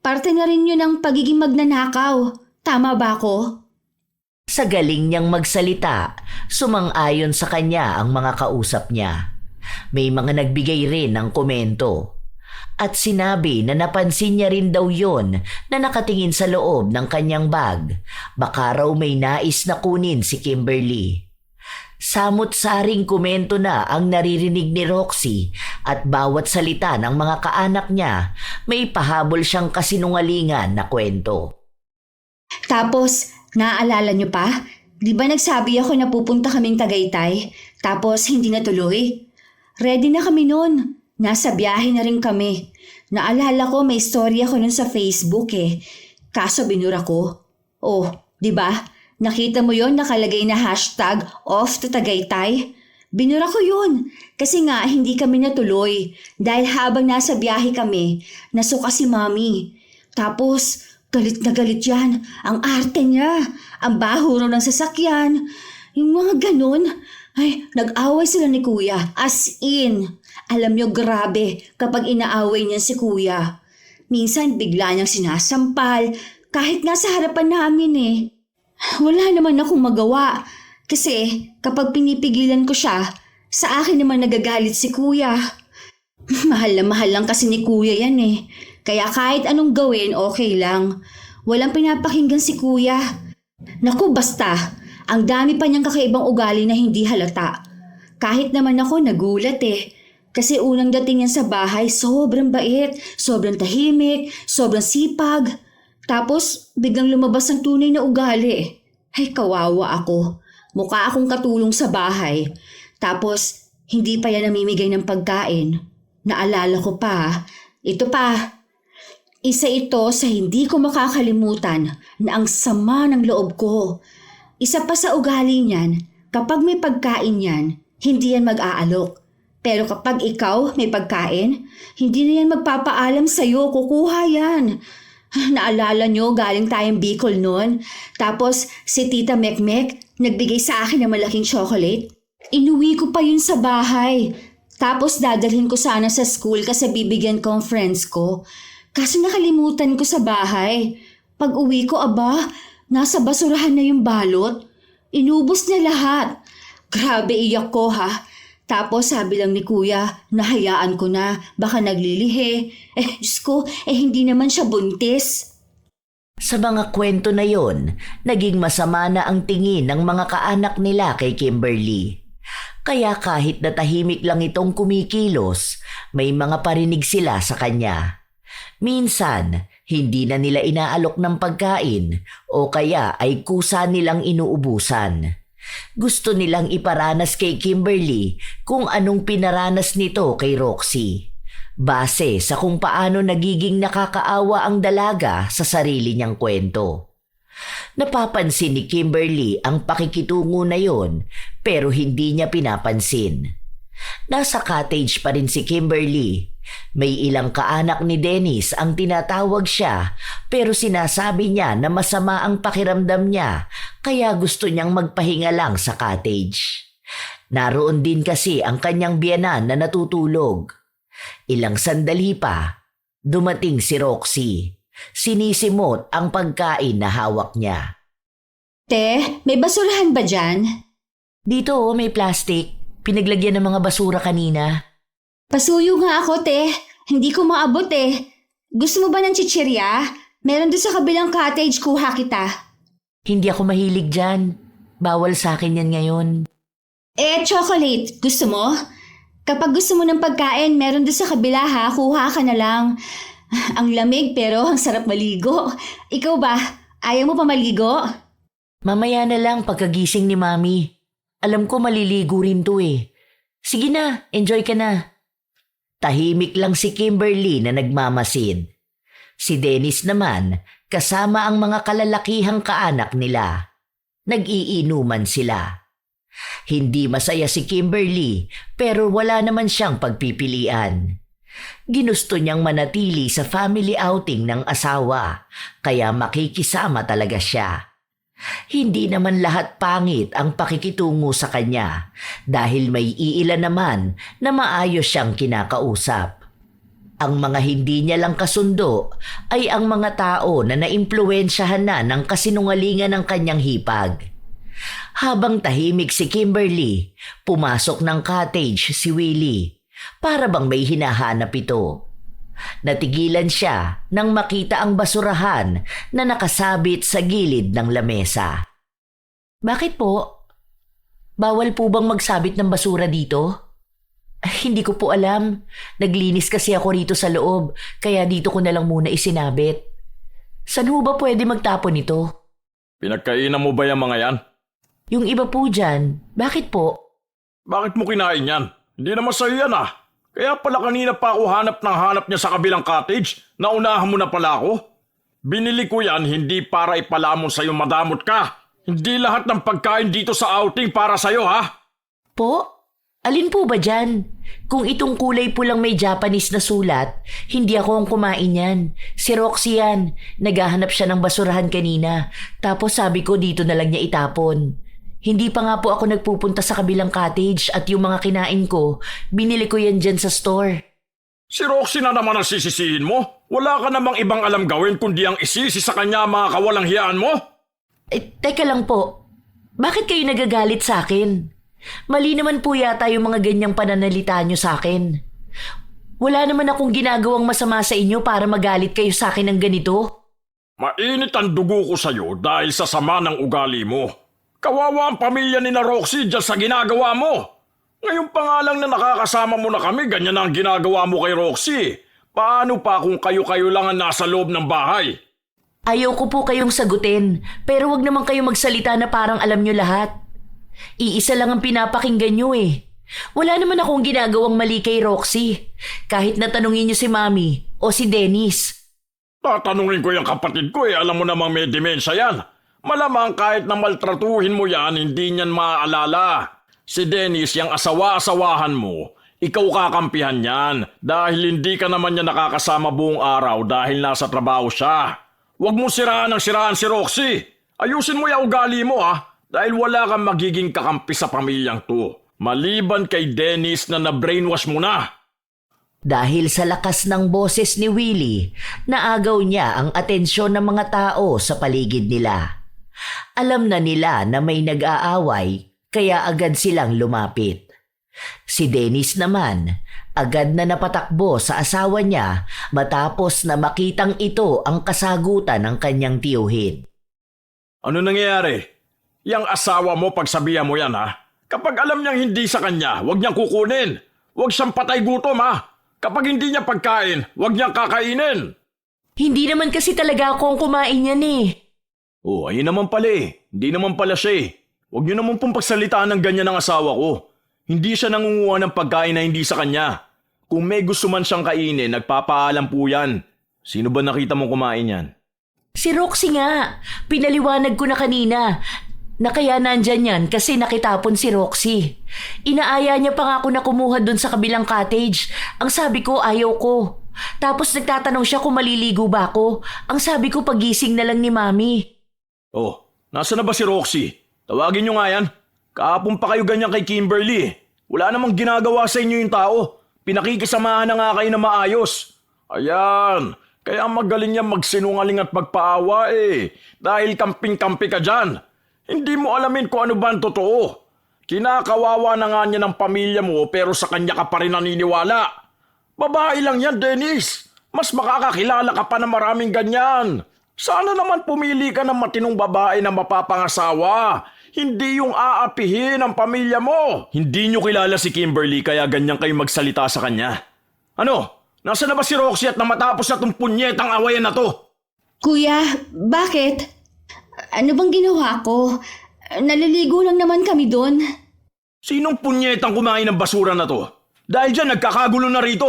parte na rin yun ng pagiging magnanakaw. Tama ba ako? Sa galing niyang magsalita, sumang-ayon sa kanya ang mga kausap niya. May mga nagbigay rin ng komento. At sinabi na napansin niya rin daw yon na nakatingin sa loob ng kanyang bag. Baka raw may nais na kunin si Kimberly. Samot-saring komento na ang naririnig ni Roxy at bawat salita ng mga kaanak niya may pahabol siyang kasinungalingan na kwento. Tapos, naaalala niyo pa? Di ba nagsabi ako na pupunta kaming Tagaytay? Tapos hindi natuloy? Ready na kami noon. Nasa biyahe na rin kami. Naalala ko may story ako nun sa Facebook eh. Kaso binura ko. Oh, di ba? Nakita mo yon nakalagay na hashtag off to Tagaytay? Binura ko yun. Kasi nga hindi kami natuloy. Dahil habang nasa biyahe kami, nasuka si Mami. Tapos, galit na galit yan. Ang arte niya. Ang baho raw ng sasakyan. Yung mga ganun. Ay, nag-away sila ni Kuya. As in. Alam niyo, grabe kapag inaaway niya si Kuya. Minsan bigla niyang sinasampal kahit nasa harapan namin eh. Wala naman akong magawa. Kasi kapag pinipigilan ko siya, sa akin naman nagagalit si kuya. Mahal lang kasi ni kuya yan eh. Kaya kahit anong gawin, okay lang. Walang pinapakinggan si kuya. Naku, basta. Ang dami pa niyang kakaibang ugali na hindi halata. Kahit naman ako nagulat eh. Kasi unang dating niya sa bahay, sobrang bait, sobrang tahimik, sobrang sipag. Tapos biglang lumabas ang tunay na ugali. Ay, kawawa ako. Mukha akong katulong sa bahay. Tapos hindi pa yan namimigay ng pagkain. Naalala ko pa, ito pa. Isa ito sa hindi ko makakalimutan na ang sama ng loob ko. Isa pa sa ugali niyan, kapag may pagkain yan, hindi yan mag-aalok. Pero kapag ikaw may pagkain, hindi na yan magpapaalam sa'yo, kukuha yan. Naalala nyo, galing tayong Bicol noon. Tapos si Tita Mekmek nagbigay sa akin ng malaking chocolate. Inuwi ko pa yun sa bahay. Tapos dadalhin ko sana sa school kasi bibigyan ko ang friends ko. Kaso nakalimutan ko sa bahay. Pag uwi ko, nasa basurahan na yung balot. Inubos niya lahat. Grabe, iyak ko ha. Tapos sabi lang ni kuya, nahayaan ko na, baka naglilihi. Diyos ko, hindi naman siya buntis. Sa mga kwento na yon, naging masama na ang tingin ng mga kaanak nila kay Kimberly. Kaya kahit na tahimik lang itong kumikilos, may mga parinig sila sa kanya. Minsan, hindi na nila inaalok ng pagkain o kaya ay kusa nilang inuubusan. Gusto nilang iparanas kay Kimberly kung anong pinaranas nito kay Roxy. Base sa kung paano nagiging nakakaawa ang dalaga sa sarili niyang kwento. Napapansin ni Kimberly ang pakikitungo na yon pero hindi niya pinapansin. Nasa cottage pa rin si Kimberly. May ilang kaanak ni Dennis ang tinatawag siya pero sinasabi niya na masama ang pakiramdam niya kaya gusto niyang magpahinga lang sa cottage. Naroon din kasi ang kanyang biyenan na natutulog. Ilang sandali pa, dumating si Roxy. Sinisimot ang pagkain na hawak niya. Te, may basurahan ba dyan? Dito may plastic. Pinaglagyan ng mga basura kanina. Pasuyo nga ako, te. Hindi ko maabot eh. Gusto mo ba ng chichirya? Meron doon sa kabilang cottage, kuha kita. Hindi ako mahilig dyan. Bawal sa akin yan ngayon. Chocolate. Gusto mo? Kapag gusto mo ng pagkain, meron doon sa kabila ha. Kuha ka na lang. Ang lamig pero ang sarap maligo. Ikaw ba? Ayaw mo pa maligo? Mamaya na lang pagkagising ni Mami. Alam ko maliligo rin to eh. Sige na, enjoy ka na. Tahimik lang si Kimberly na nagmamasid. Si Dennis naman, kasama ang mga kalalakihang kaanak nila. Nag-iinuman sila. Hindi masaya si Kimberly pero wala naman siyang pagpipilian. Ginusto niyang manatili sa family outing ng asawa kaya makikisama talaga siya. Hindi naman lahat pangit ang pakikitungo sa kanya dahil may iilan naman na maayos siyang kinakausap. Ang mga hindi niya lang kasundo ay ang mga tao na naimpluwensyahan na ng kasinungalingan ng kanyang hipag. Habang tahimik si Kimberly, pumasok ng cottage si Willie. Para bang may hinahanap ito. Natigilan siya nang makita ang basurahan na nakasabit sa gilid ng lamesa. Bakit po? Bawal po bang magsabit ng basura dito? Hindi ko po alam. Naglinis kasi ako rito sa loob, kaya dito ko na lang muna isinabit. Saan ho ba pwede magtapon ito? Pinagkainan mo ba yung mga yan? Yung iba po dyan, bakit po? Bakit mo kinain yan? Hindi naman sa'yo yan ah. Kaya pala kanina pa ako hanap niya sa kabilang cottage. Naunahan mo na pala ako. Binili ko yan hindi para ipalamon sa'yo madamot ka. Hindi lahat ng pagkain dito sa outing para sa'yo ha. Po? Alin po ba dyan? Kung itong kulay pulang may Japanese na sulat, hindi ako ang kumain yan. Si Roxy yan. Naghahanap siya ng basurahan kanina. Tapos sabi ko dito na lang niya itapon. Hindi pa nga po ako nagpupunta sa kabilang cottage at yung mga kinain ko, binili ko yan dyan sa store. Si Roxy na naman ang sisisihin mo. Wala ka namang ibang alam gawin kundi ang isisi sa kanya mga kawalang hiyaan mo. Teka lang po. Bakit kayo nagagalit sa akin? Mali naman po yata yung mga ganyang pananalita nyo sa akin. Wala naman akong ginagawang masama sa inyo para magalit kayo sa akin ng ganito. Mainit ang dugo ko sa'yo dahil sa sama ng ugali mo. Kawawa ang pamilya ni na Roxy dyan sa ginagawa mo. Ngayon pa nga lang na nakakasama mo na kami, ganyan ang ginagawa mo kay Roxy. Paano pa kung kayo-kayo lang ang nasa loob ng bahay? Ayaw ko po kayong sagutin, pero wag naman kayo magsalita na parang alam nyo lahat. Iisa lang ang pinapakinggan nyo eh. Wala naman akong ginagawang mali kay Roxy. Kahit natanungin nyo si Mami o si Dennis. Tatanungin ko yung kapatid ko alam mo namang may demensya yan. Malamang kahit na maltratuhin mo yan, hindi niyan maaalala. Si Dennis, yung asawa-asawahan mo, ikaw kakampihan yan dahil hindi ka naman niya nakakasama buong araw dahil nasa trabaho siya. Huwag mo siraan ang siraan si Roxy. Ayusin mo yung ugali mo dahil wala kang magiging kakampi sa pamilyang to. Maliban kay Dennis na na-brainwash mo na. Dahil sa lakas ng boses ni Willie, naagaw niya ang atensyon ng mga tao sa paligid nila. Alam na nila na may nag-aaway, kaya agad silang lumapit. Si Dennis naman, agad na napatakbo sa asawa niya matapos na makitang ito ang kasagutan ng kanyang tiyuhin. Ano nangyayari? Yang asawa mo pagsabihan mo yan Kapag alam niyang hindi sa kanya, huwag niyang kukunin. Huwag siyang patay gutom Kapag hindi niya pagkain, huwag niyang kakainin. Hindi naman kasi talaga ako ang kumain yan eh. Oh, ayun naman pala eh. Hindi naman pala siya eh. Huwag niyo naman pong pagsalitaan ng ganyan ng asawa ko. Hindi siya nangunguha ng pagkain na hindi sa kanya. Kung may gusto man siyang kainin, nagpapaalam po yan. Sino ba nakita mong kumain yan? Si Roxy nga. Pinaliwanag ko na kanina. Na kaya nandyan yan kasi nakitapon si Roxy. Inaaya niya pa nga ako na kumuha dun sa kabilang cottage. Ang sabi ko ayaw ko. Tapos nagtatanong siya kung maliligo ba ako. Ang sabi ko pagising na lang ni Mami. Oh, nasa na ba si Roxy? Tawagin niyo nga yan. Kahapon pa kayo ganyan kay Kimberly. Wala namang ginagawa sa inyo yung tao. Pinakikisamahan na nga kayo na maayos. Ayan, kaya magaling yan magsinungaling at magpaawa Dahil kamping-kampi ka dyan. Hindi mo alamin kung ano ba ang totoo. Kinakawawa na nga niya ng pamilya mo pero sa kanya ka pa rin naniniwala. Babae lang yan, Dennis. Mas makakakilala ka pa ng maraming ganyan. Sana naman pumili ka ng matinong babae na mapapangasawa. Hindi yung aapihin ang pamilya mo. Hindi niyo kilala si Kimberly kaya ganyan kayo magsalita sa kanya. Ano? Nasa na ba si Roxy at namatapos na tong punyetang awayan na to? Kuya, bakit? Ano bang ginawa ko? Naliligo lang naman kami doon. Sinong punyetang kumain ng basura na to? Dahil dyan nagkakagulo na rito.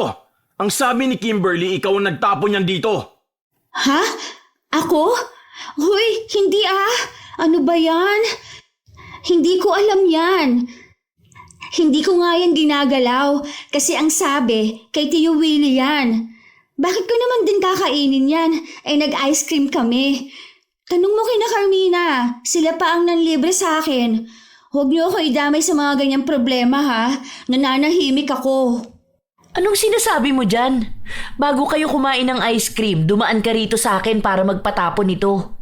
Ang sabi ni Kimberly, ikaw ang nagtapon niyan dito. Ha? Ako? Hoy, hindi Ano ba yan? Hindi ko alam yan. Hindi ko nga yan ginagalaw kasi ang sabi kay Tio Willie yan. Bakit ko naman din kakainin yan? Nag-ice cream kami. Tanong mo kina Carmina, sila pa ang nanlibre sa akin. Huwag niyo ako idamay sa mga ganyang problema Nananahimik ako. Anong sinasabi mo dyan? Bago kayo kumain ng ice cream, dumaan ka rito sa akin para magpatapon ito.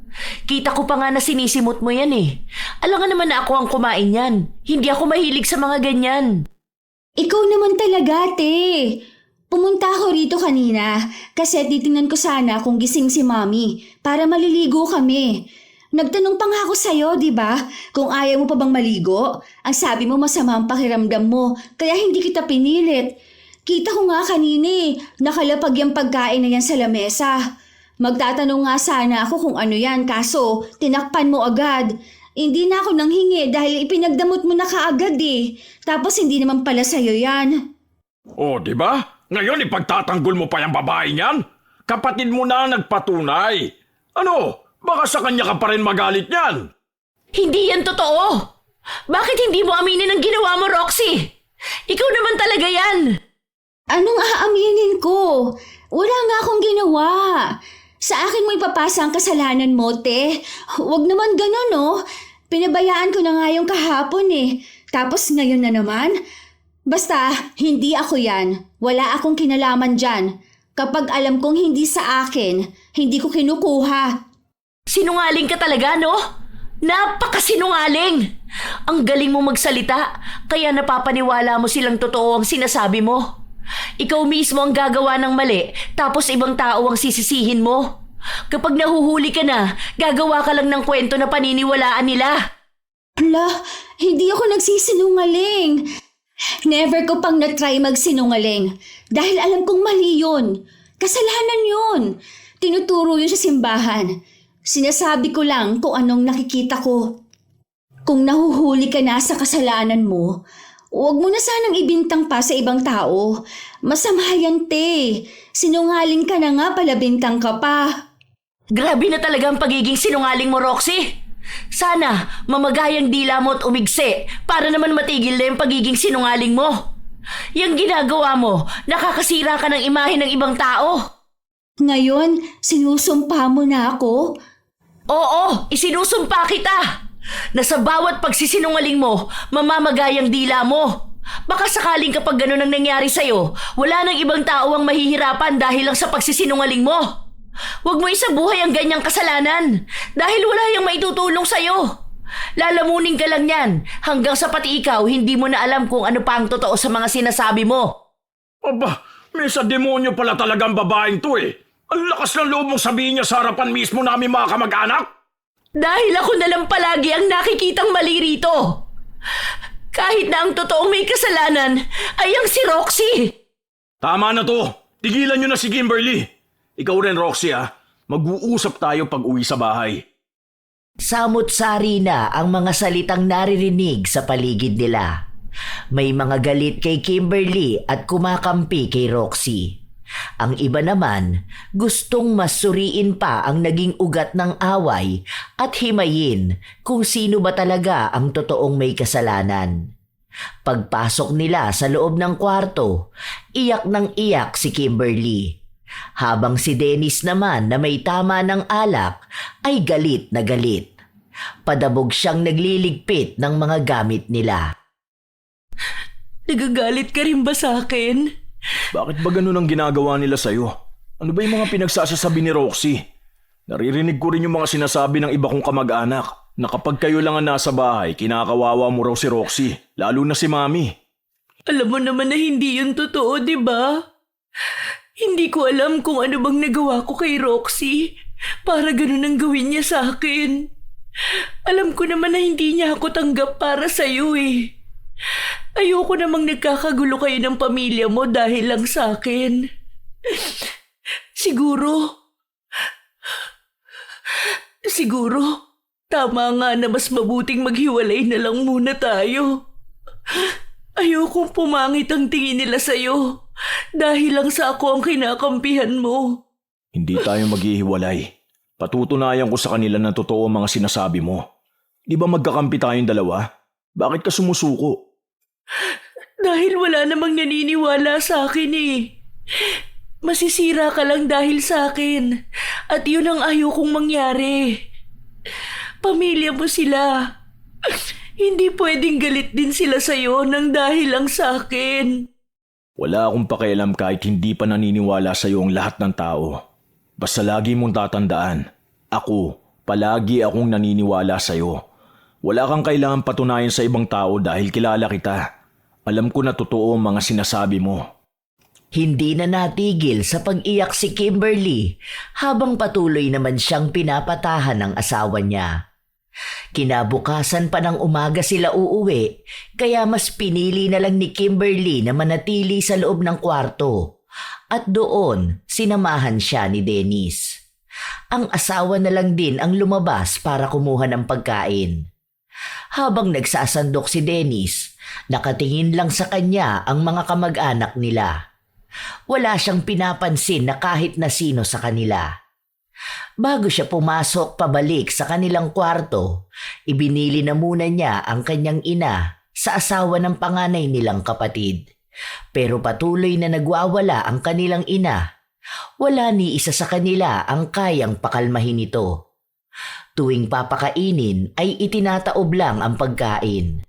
Kita ko pa nga na sinisimot mo yan Alam nga naman na ako ang kumain yan. Hindi ako mahilig sa mga ganyan. Ikaw naman talaga, te. Pumunta ako rito kanina kasi titingnan ko sana kung gising si Mami para maliligo kami. Nagtanong pa nga ako sa'yo, di ba? Kung ayaw mo pa bang maligo? Ang sabi mo masama ang pakiramdam mo kaya hindi kita pinilit. Kita ko nga kanina nakalapag yung pagkain na yan sa lamesa. Magtatanong nga sana ako kung ano yan kaso tinakpan mo agad. Hindi na ako nanghingi dahil ipinagdamot mo na kaagad Tapos hindi naman pala sa'yo yan. Oh, di ba? Ngayon ipagtatanggol mo pa yung babae niyan? Kapatid mo na nagpatunay. Ano? Baka sa kanya ka pa rin magalit niyan. Hindi yan totoo. Bakit hindi mo aminin ang ginawa mo, Roxy? Ikaw naman talaga yan. Anong aaminin ko? Wala nga akong ginawa. Sa akin mo ipapasa ang kasalanan mo, te. Huwag naman ganun, Pinabayaan ko na nga yung kahapon Tapos ngayon na naman? Basta, hindi ako yan. Wala akong kinalaman dyan. Kapag alam kong hindi sa akin, hindi ko kinukuha. Sinungaling ka talaga, no? Napakasinungaling! Ang galing mo magsalita, kaya napapaniwala mo silang totoo ang sinasabi mo. Ikaw mismo ang gagawa ng mali, tapos ibang tao ang sisisihin mo. Kapag nahuhuli ka na, gagawa ka lang ng kwento na paniniwalaan nila. Hala, hindi ako nagsisinungaling. Never ko pang na-try magsinungaling dahil alam kong mali yun. Kasalanan yun. Tinuturo yun sa simbahan. Sinasabi ko lang kung anong nakikita ko. Kung nahuhuli ka na sa kasalanan mo, huwag mo na sanang ibintang pa sa ibang tao. Masama yan, te. Sinungaling ka na nga, palabintang ka pa. Grabe na talaga ang pagiging sinungaling mo, Roxy. Sana mamagayang dila mo at umigsi para naman matigil na yung pagiging sinungaling mo. Yang ginagawa mo, nakakasira ka ng imahe ng ibang tao. Ngayon, sinusumpa mo na ako? Oo, isinusumpa kita. Na sa bawat pagsisinungaling mo, mamamagayang dila mo. Baka sakaling kapag ganun ang nangyari sa'yo, wala nang ibang tao ang mahihirapan dahil lang sa pagsisinungaling mo. Huwag mo isabuhay ang ganyang kasalanan dahil wala yung maitutulong sa'yo. Lalamunin ka lang yan hanggang sa pati ikaw hindi mo na alam kung ano pa ang totoo sa mga sinasabi mo. Aba, may sa demonyo pala talagang babaeng to eh. Ang lakas ng loob mong sabihin niya sa harapan mismo namin mga kamag-anak. Dahil ako na lang palagi ang nakikitang mali rito. Kahit na ang totoong may kasalanan ay ang si Roxy. Tama na to. Tigilan niyo na si Kimberly. Ikaw rin, Roxy, ha? Mag-uusap tayo pag uwi sa bahay. Samot-sari na ang mga salitang naririnig sa paligid nila. May mga galit kay Kimberly at kumakampi kay Roxy. Ang iba naman, gustong masuriin pa ang naging ugat ng away at himayin kung sino ba talaga ang totoong may kasalanan. Pagpasok nila sa loob ng kwarto, iyak ng iyak si Kimberly. Habang si Dennis naman na may tama ng alak ay galit na galit. Padabog siyang nagliligpit ng mga gamit nila. Nagagalit ka rin ba sa akin? Bakit ba ganun ang ginagawa nila sa'yo? Ano ba yung mga pinagsasasabi ni Roxy? Naririnig ko rin yung mga sinasabi ng iba kong kamag-anak na kapag kayo lang ang nasa bahay, kinakawawa mo raw si Roxy, lalo na si Mami. Alam mo naman na hindi yun totoo, di ba? Hindi ko alam kung ano bang nagawa ko kay Roxy para ganun ang gawin niya sa akin. Alam ko naman na hindi niya ako tanggap para sa'yo eh. Ayoko namang nagkakagulo kayo ng pamilya mo dahil lang sa akin. Siguro, tama nga na mas mabuting maghiwalay na lang muna tayo. Ayokong pumangit ang tingin nila sa'yo dahil lang sa ako ang kinakampihan mo. Hindi tayo maghihiwalay. Patutunayan ko sa kanila na totoo ang mga sinasabi mo. Di ba magkakampi tayong dalawa? Bakit ka sumusuko? Dahil wala namang naniniwala sa akin eh. Masisira ka lang dahil sa akin. At yun ang ayokong mangyari. Pamilya mo sila. Hindi pwedeng galit din sila sa'yo nang dahil lang sa akin. Wala akong pakialam kahit hindi pa naniniwala sa'yo ang lahat ng tao. Basta lagi mong tatandaan, ako, palagi akong naniniwala sa'yo. Wala kang kailangan patunayan sa ibang tao dahil kilala kita. Alam ko na totoo ang mga sinasabi mo. Hindi na natigil sa pag-iyak si Kimberly habang patuloy naman siyang pinapatahan ng asawa niya. Kinabukasan pa ng umaga sila uuwi, kaya mas pinili na lang ni Kimberly na manatili sa loob ng kwarto. At doon, sinamahan siya ni Dennis. Ang asawa na lang din ang lumabas para kumuha ng pagkain. Habang nagsasandok si Dennis, nakatingin lang sa kanya ang mga kamag-anak nila. Wala siyang pinapansin na kahit na sino sa kanila. Bago siya pumasok pabalik sa kanilang kwarto, ibinili na muna niya ang kanyang ina sa asawa ng panganay nilang kapatid. Pero patuloy na nagwawala ang kanilang ina. Wala ni isa sa kanila ang kayang pakalmahin ito. Tuwing papakainin ay itinataob lang ang pagkain.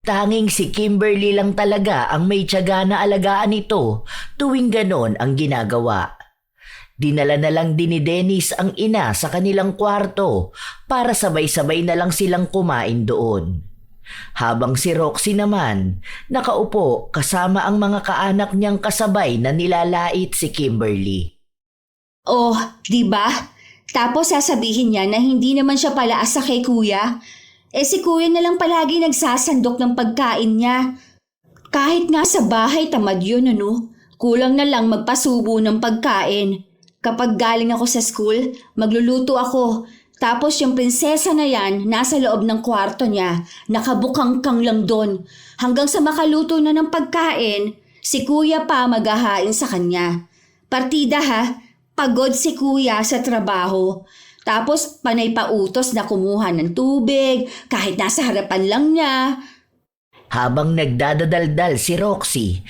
Tanging si Kimberly lang talaga ang may tiyaga na alagaan ito tuwing ganon ang ginagawa. Dinala na lang din ni Dennis ang ina sa kanilang kwarto para sabay-sabay na lang silang kumain doon. Habang si Roxy naman, nakaupo kasama ang mga kaanak niyang kasabay na nilalait si Kimberly. Oh, di ba? Tapos sasabihin niya na hindi naman siya pala asa kay kuya. Si kuya na lang palagi nagsasandok ng pagkain niya. Kahit nga sa bahay tamad yun ano, kulang na lang magpasubo ng pagkain. Kapag galing ako sa school, magluluto ako. Tapos yung prinsesa na yan, nasa loob ng kwarto niya, nakabukangkang lang doon. Hanggang sa makaluto na ng pagkain, si kuya pa maghahain sa kanya. Partida ha, pagod si kuya sa trabaho. Tapos panay pa utos na kumuha ng tubig, kahit nasa harapan lang niya. Habang nagdadadaldal si Roxy,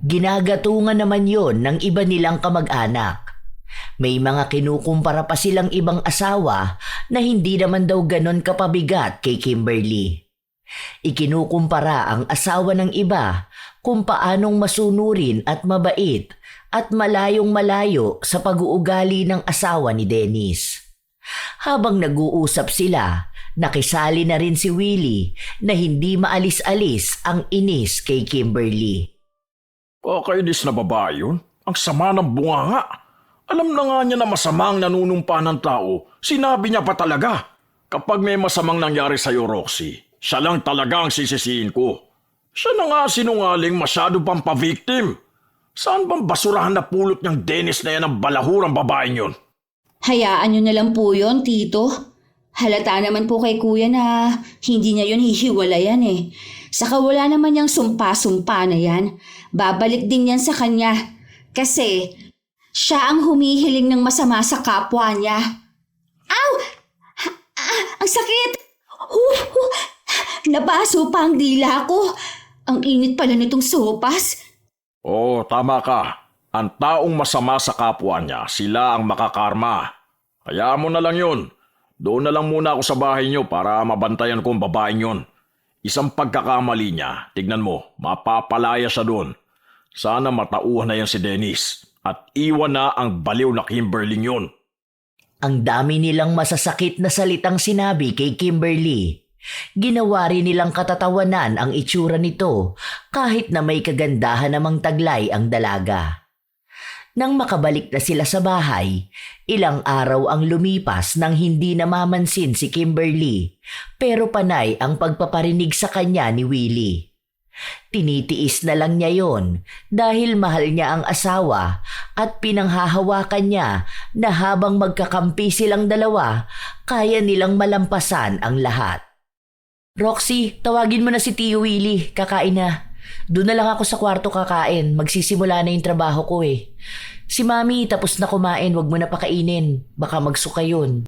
ginagatungan naman yon ng iba nilang kamag-anak. May mga kinukumpara pa silang ibang asawa na hindi naman daw ganon kapabigat kay Kimberly. Ikinukumpara ang asawa ng iba kung paanong masunurin at mabait at malayong malayo sa pag-uugali ng asawa ni Dennis. Habang nag-uusap sila, nakisali na rin si Willie na hindi maalis-alis ang inis kay Kimberly. Kakainis na babae yun. Ang sama ng bunganga. Alam na nga niya na masamang nanunumpa ng tao. Sinabi niya pa talaga. Kapag may masamang nangyari sa'yo, Roxy, siya lang talaga ang sisisiin ko. Siya na nga sinungaling, masyado pang pa-victim. Saan bang basurahan na pulot niyang Dennis na yan ang balahurang babaeng yun? Hayaan niyo na lang po yun, tito. Halata naman po kay kuya na hindi niya yun hihiwalayan eh. Saka wala naman niyang sumpa-sumpa na yan. Babalik din yan sa kanya. Kasi siya ang humihiling ng masama sa kapwa niya. Aw! Ang sakit! Nabaso pa ang dila ko. Ang init pala nitong sopas. Oo, tama ka. Ang taong masama sa kapwa niya, sila ang makakarma. Hayaan mo na lang yun. Doon na lang muna ako sa bahay niyo para mabantayan ko ang babaeng yun. Isang pagkakamali niya, tignan mo, mapapalaya siya doon. Sana matauhan na yan si Dennis at iwan na ang baliw na Kimberly yun. Ang dami nilang masasakit na salitang sinabi kay Kimberly. Ginawa rin nilang katatawanan ang itsura nito kahit na may kagandahan namang taglay ang dalaga. Nang makabalik na sila sa bahay, ilang araw ang lumipas nang hindi namamansin si Kimberly pero panay ang pagpaparinig sa kanya ni Willie. Tinitiis na lang niya yon dahil mahal niya ang asawa at pinanghahawakan niya na habang magkakampi silang dalawa, kaya nilang malampasan ang lahat. Roxy, tawagin mo na si Tio Willie, kakain na. Doon na lang ako sa kwarto kakain, magsisimula na yung trabaho ko eh. Si Mami tapos na kumain, wag mo na pakainin, baka magsuka yun.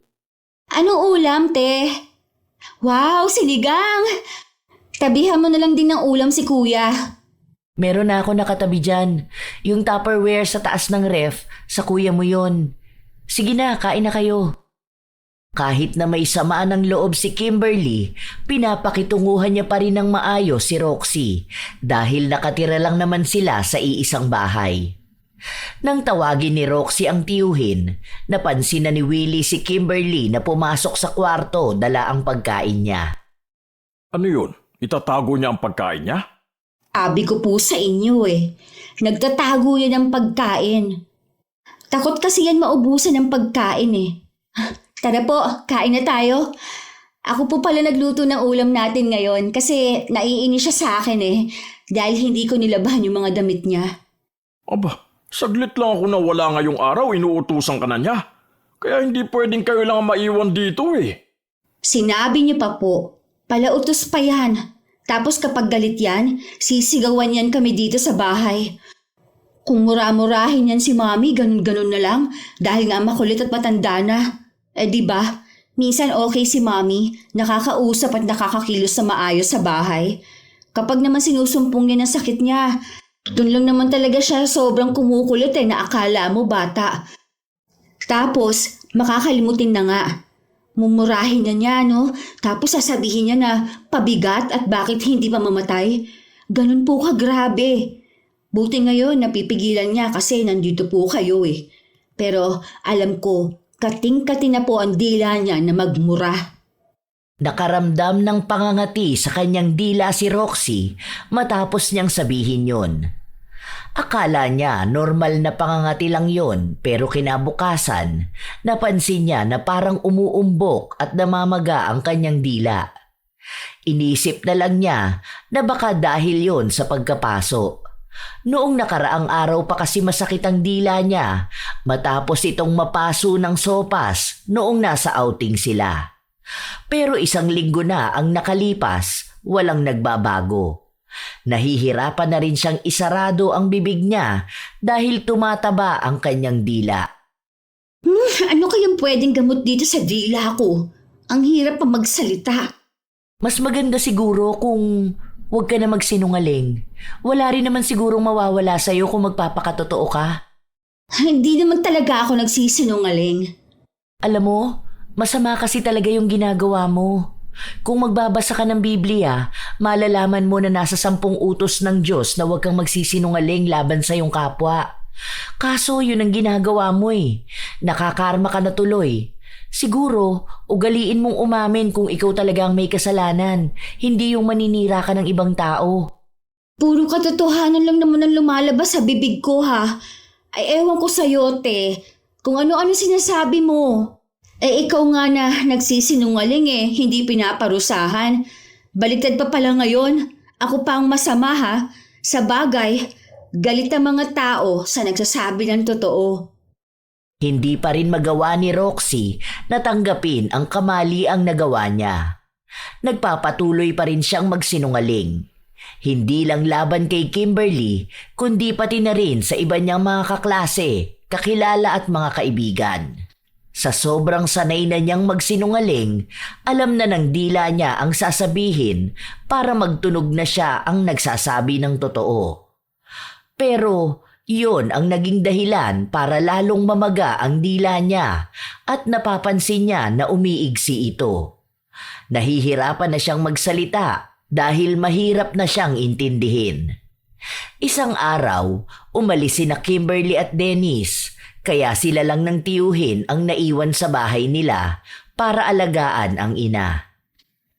Anong ulam, te? Wow, sinigang! Tabihan mo na lang din ng ulam si kuya. Meron na ako nakatabi dyan. Yung Tupperware sa taas ng ref, sa kuya mo yon. Sige na, kain na kayo. Kahit na may sama ng loob si Kimberly, pinapakitunguhan niya pa rin ng maayos si Roxy dahil nakatira lang naman sila sa iisang bahay. Nang tawagin ni Roxy ang tiyuhin, napansin na ni Willie si Kimberly na pumasok sa kwarto dala ang pagkain niya. Ano yun? Itatago niya ang pagkain niya? Abi ko po sa inyo eh. Nagtatago yan ng pagkain. Takot kasi yan maubusan ng pagkain eh. Tara po, kain na tayo. Ako po pala nagluto ng ulam natin ngayon kasi naiinis siya sa akin eh. Dahil hindi ko nilabahan yung mga damit niya. Aba, saglit lang ako na wala ngayong araw, inuutusan ka na niya. Kaya hindi pwedeng kayo lang maiwan dito eh. Sinabi niyo pa po, palautos pa yan. Tapos kapag galit yan, sisigawan yan kami dito sa bahay. Kung mura-murahin yan si Mami, ganun-ganun na lang dahil nga makulit at matanda na. Di ba? Minsan okay si Mami, nakakausap at nakakakilos sa maayos sa bahay. Kapag naman sinusumpong niya ng sakit niya, doon lang naman talaga siya sobrang kumukulit na akala mo bata. Tapos, makakalimutin na nga. Mumurahin na niya, no? Tapos sasabihin niya na pabigat at bakit hindi pa mamatay. Ganun po ka grabe. Buti ngayon napipigilan niya kasi nandito po kayo eh. Pero alam ko, kating-kati na po ang dila niya na magmura. Nakaramdam ng pangangati sa kanyang dila si Roxy matapos niyang sabihin yon. Akala niya normal na pangangati lang yon, pero kinabukasan, napansin niya na parang umuumbok at namamaga ang kanyang dila. Inisip na lang niya na baka dahil yon sa pagkapaso. Noong nakaraang araw pa kasi masakit ang dila niya matapos itong mapaso ng sopas noong nasa outing sila. Pero 1 linggo na ang nakalipas, walang nagbabago. Nahihirapan na rin siyang isarado ang bibig niya dahil tumataba ang kanyang dila. Ano kayang pwedeng gamot dito sa dila ko? Ang hirap pa magsalita. Mas maganda siguro kung huwag ka na magsinungaling. Wala rin naman sigurong mawawala sa'yo kung magpapakatotoo ka. Hindi naman talaga ako nagsisinungaling. Alam mo, masama kasi talaga yung ginagawa mo. Kung magbabasa ka ng Biblia, malalaman mo na nasa 10 utos ng Diyos na huwag kang magsisinungaling laban sa iyong kapwa. Kaso yun ang ginagawa mo eh. Nakakarma ka na tuloy. Siguro, ugaliin mong umamin kung ikaw talaga ang may kasalanan, hindi yung maninira ka ng ibang tao. Puro katotohanan lang naman ang lumalabas sa bibig ko ha. Ay ewan ko sa'yo, te. Kung ano-ano sinasabi mo. Ikaw nga na nagsisinungaling hindi pinaparusahan. Baliktad pa pala ngayon. Ako pa ang masama ha. Sa bagay, galit ang mga tao sa nagsasabi ng totoo. Hindi pa rin magawa ni Roxy na tanggapin ang kamali ang nagawa niya. Nagpapatuloy pa rin siyang magsinungaling. Hindi lang laban kay Kimberly, kundi pati na rin sa iba niyang mga kaklase, kakilala at mga kaibigan. Sa sobrang sanay na niyang magsinungaling, alam na ng dila niya ang sasabihin para magtunog na siya ang nagsasabi ng totoo. Pero yun ang naging dahilan para lalong mamaga ang dila niya at napapansin niya na umiigsi ito. Nahihirapan na siyang magsalita dahil mahirap na siyang intindihin. Isang araw, umalis sina Kimberly at Dennis, kaya sila lang ng tiyuhin ang naiwan sa bahay nila para alagaan ang ina.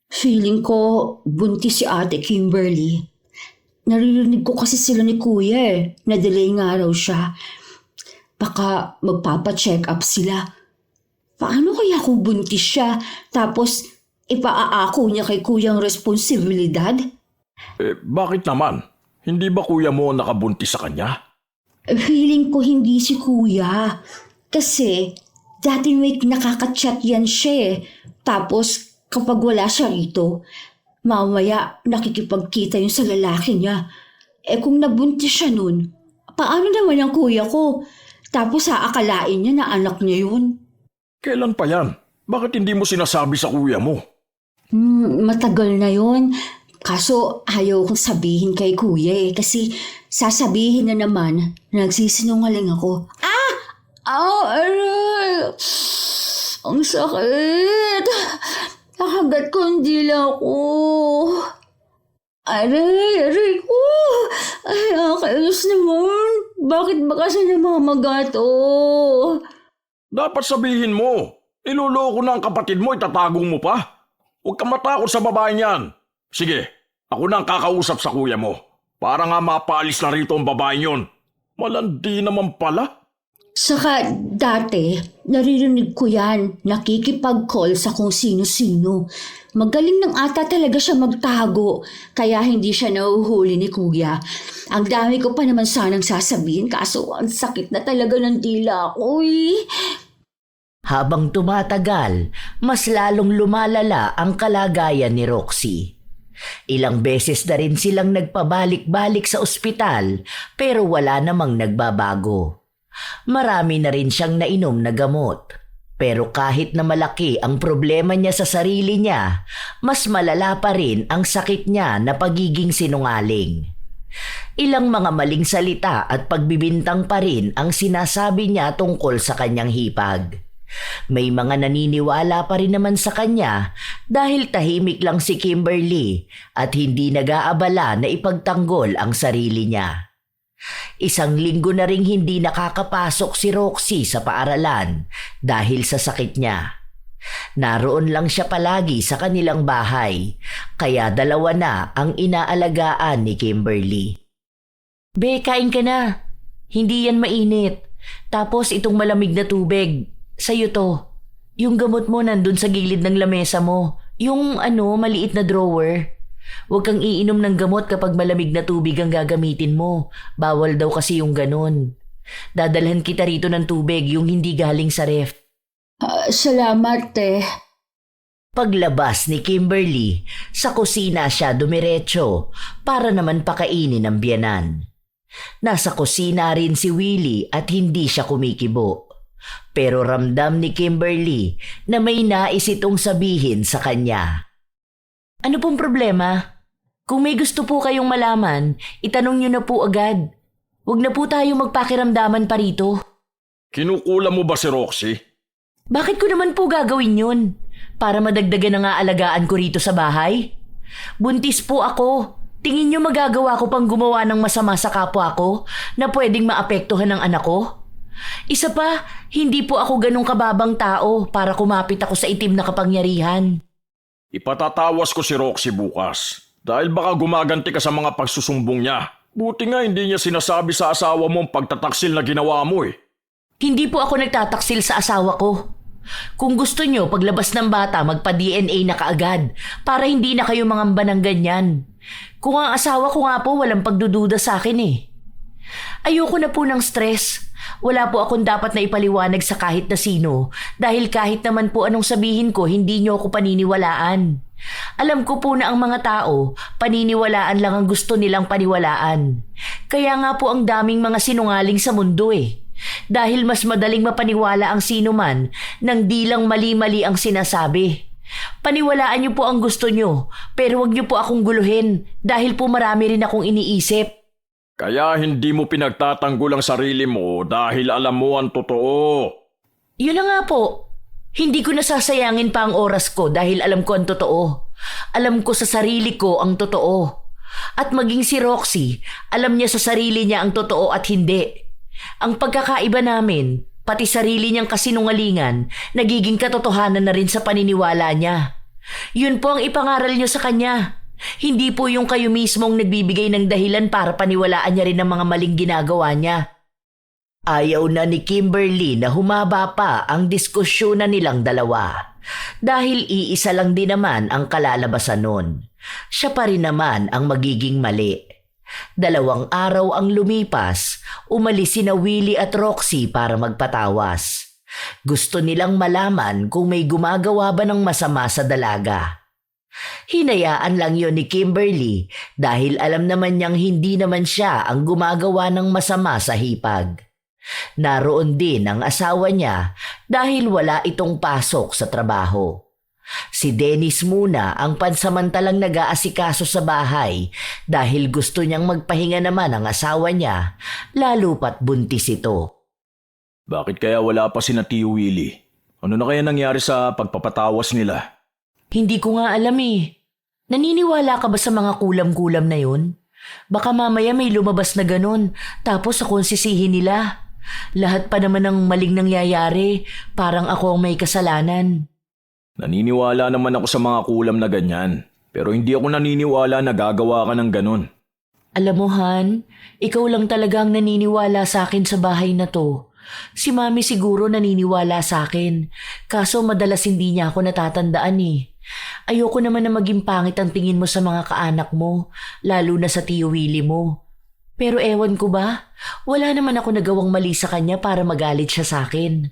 Feeling ko buntis si Ate Kimberly. Naririnig ko kasi sila ni Kuya na-delay nga raw siya. Baka magpapa-check up sila. Paano kaya kung buntis siya tapos ipaaako niya kay Kuya ang responsibilidad? Bakit naman? Hindi ba kuya mo nakabuntis sa kanya? Feeling ko hindi si Kuya. Kasi dati may nakaka-chat yan siya. Tapos kapag wala siya rito, mamaya nakikipagkita yun sa lalaki niya. Kung nabuntis siya nun, paano naman ang kuya ko? Tapos aakalain niya na anak niya yun. Kailan pa yan? Bakit hindi mo sinasabi sa kuya mo? Matagal na yun. Kaso ayaw kong sabihin kay kuya kasi sasabihin na naman na nagsisinungaling ako. Aray! Ang sakit! Nakagat ko ang dila ko. Aray ko! Ay, nakakainis naman. Bakit ba kasi namamaga to? Dapat sabihin mo. Iloloko na ang kapatid mo, itatago mo pa. Huwag ka matakot sa babae niyan. Sige, ako na ang kakausap sa kuya mo. Para nga mapaalis na rito ang babae niyon. Malandi naman pala. Saka dati, naririnig ko yan, nakikipag-call sa kung sino-sino. Magaling nang ata talaga siya magtago, kaya hindi siya nahuhuli ni Kuya. Ang dami ko pa naman sanang sasabihin, kaso ang sakit na talaga ng dila ko eh. Habang tumatagal, mas lalong lumalala ang kalagayan ni Roxy. Ilang beses na rin silang nagpabalik-balik sa ospital pero wala namang nagbabago. Marami na rin siyang nainom na gamot. Pero kahit na malaki ang problema niya sa sarili niya, mas malala pa rin ang sakit niya na pagiging sinungaling. Ilang mga maling salita at pagbibintang pa rin ang sinasabi niya tungkol sa kanyang hipag. May mga naniniwala pa rin naman sa kanya dahil tahimik lang si Kimberly at hindi nag-aabala na ipagtanggol ang sarili niya. 1 linggo na ring hindi nakakapasok si Roxy sa paaralan dahil sa sakit niya. Naroon lang siya palagi sa kanilang bahay, kaya 2 na ang inaalagaan ni Kimberly. Be, kain ka na. Hindi yan mainit. Tapos itong malamig na tubig, sa'yo to. Yung gamot mo nandun sa gilid ng lamesa mo. Yung maliit na drawer. Huwag kang iinom ng gamot kapag malamig na tubig ang gagamitin mo. Bawal daw kasi yung ganun. Dadalhan kita rito ng tubig, yung hindi galing sa ref. Salamat, te. Paglabas ni Kimberly, sa kusina siya dumiretso para naman pakainin ang biyanan. Nasa kusina rin si Willie at hindi siya kumikibo. Pero ramdam ni Kimberly na may nais itong sabihin sa kanya. Ano pong problema? Kung may gusto po kayong malaman, itanong niyo na po agad. Huwag na po tayong magpakiramdaman pa rito. Kinukula mo ba si Roxy? Bakit ko naman po gagawin yun? Para madagdagan ang aalagaan ko rito sa bahay? Buntis po ako. Tingin niyo magagawa ko pang gumawa ng masama sa kapwa ko na pwedeng maapektuhan ng anak ko? Isa pa, hindi po ako ganong kababang tao para kumapit ako sa itim na kapangyarihan. Ipatatawas ko si Roxy bukas dahil baka gumaganti ka sa mga pagsusumbong niya. Buti nga hindi niya sinasabi sa asawa mo ang pagtataksil na ginawa mo eh. Hindi po ako nagtataksil sa asawa ko. Kung gusto nyo, paglabas ng bata, magpa-DNA na kaagad para hindi na kayo mangamba ng ganyan. Kung ang asawa ko nga po, walang pagdududa sa akin eh. Ayoko na po ng stress. Wala po akong dapat na ipaliwanag sa kahit na sino dahil kahit naman po anong sabihin ko, hindi nyo ako paniniwalaan. Alam ko po na ang mga tao, paniniwalaan lang ang gusto nilang paniwalaan. Kaya nga po ang daming mga sinungaling sa mundo eh. Dahil mas madaling mapaniwala ang sino man nang di lang mali-mali ang sinasabi. Paniwalaan niyo po ang gusto niyo, pero wag niyo po akong guluhin dahil po marami rin akong iniisip. Kaya hindi mo pinagtatanggol ang sarili mo dahil alam mo ang totoo. Yun na nga po. Hindi ko nasasayangin pa ang oras ko dahil alam ko ang totoo. Alam ko sa sarili ko ang totoo. At maging si Roxy, alam niya sa sarili niya ang totoo at hindi. Ang pagkakaiba namin, pati sarili niyang kasinungalingan, nagiging katotohanan na rin sa paniniwala niya. Yun po ang ipangaral niyo sa kanya. Hindi po yung kayo mismong nagbibigay ng dahilan para paniwalaan niya rin ang mga maling ginagawa niya. Ayaw na ni Kimberly na humaba pa ang diskusyonan nilang dalawa. Dahil iisa lang din naman ang kalalabasan nun. Siya pa rin naman ang magiging mali. 2 araw ang lumipas, umalis sina Willie at Roxy para magpatawas. Gusto nilang malaman kung may gumagawa ba ng masama sa dalaga. Hinayaan lang yon ni Kimberly dahil alam naman niyang hindi naman siya ang gumagawa ng masama sa hipag. Naroon din ang asawa niya dahil wala itong pasok sa trabaho. Si Dennis muna ang pansamantalang nag-aasikaso sa bahay dahil gusto niyang magpahinga naman ang asawa niya, lalo pat buntis ito. Bakit kaya wala pa si na Tio Willie? Ano na kaya nangyari sa pagpapatawas nila? Hindi ko nga alam eh. Naniniwala ka ba sa mga kulam-kulam na yun? Baka mamaya may lumabas na ganun, tapos ako ang sisihin nila. Lahat pa naman ng maling nangyayari, parang ako ang may kasalanan. Naniniwala naman ako sa mga kulam na ganyan, pero hindi ako naniniwala na gagawa ka ng ganun. Alam mo Han, ikaw lang talaga ang naniniwala sa akin sa bahay na to. Si Mami siguro naniniwala sa akin, kaso madalas hindi niya ako natatandaan eh. Ayoko naman na maging pangit ang tingin mo sa mga kaanak mo, lalo na sa Tio Willie mo. Pero ewan ko ba, wala naman ako nagawang mali sa kanya para magalit siya sa akin.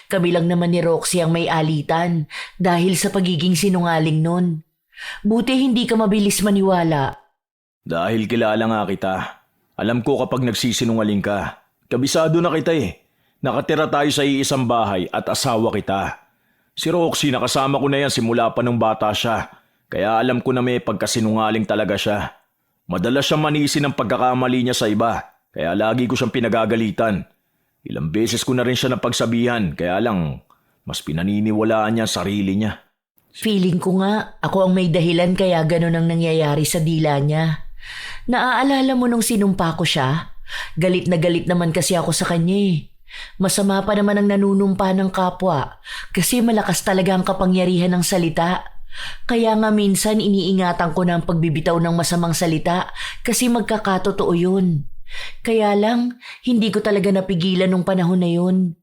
Kami lang naman ni Roxy ang may alitan dahil sa pagiging sinungaling nun. Buti hindi ka mabilis maniwala. Dahil kilala nga kita. Alam ko kapag nagsisinungaling ka. Kabisado na kita eh. Nakatira tayo sa iisang bahay at asawa kita. Si Roxy nakasama ko na yan simula pa nung bata siya. Kaya alam ko na may pagkasinungaling talaga siya. Madalas siyang manisi ng pagkakamali niya sa iba. Kaya lagi ko siyang pinagagalitan. Ilang beses ko na rin siya napagsabihan, kaya lang mas pinaniniwalaan niya sarili niya. Feeling ko nga, ako ang may dahilan kaya ganun ang nangyayari sa dila niya. Naaalala mo nung sinumpa ko siya? Galit na galit naman kasi ako sa kanya eh. Masama pa naman ang nanunumpa ng kapwa kasi malakas talaga ang kapangyarihan ng salita. Kaya nga minsan iniingatan ko na ang pagbibitaw ng masamang salita kasi magkakatotoo yun. Kaya lang, hindi ko talaga napigilan nung panahon na yun.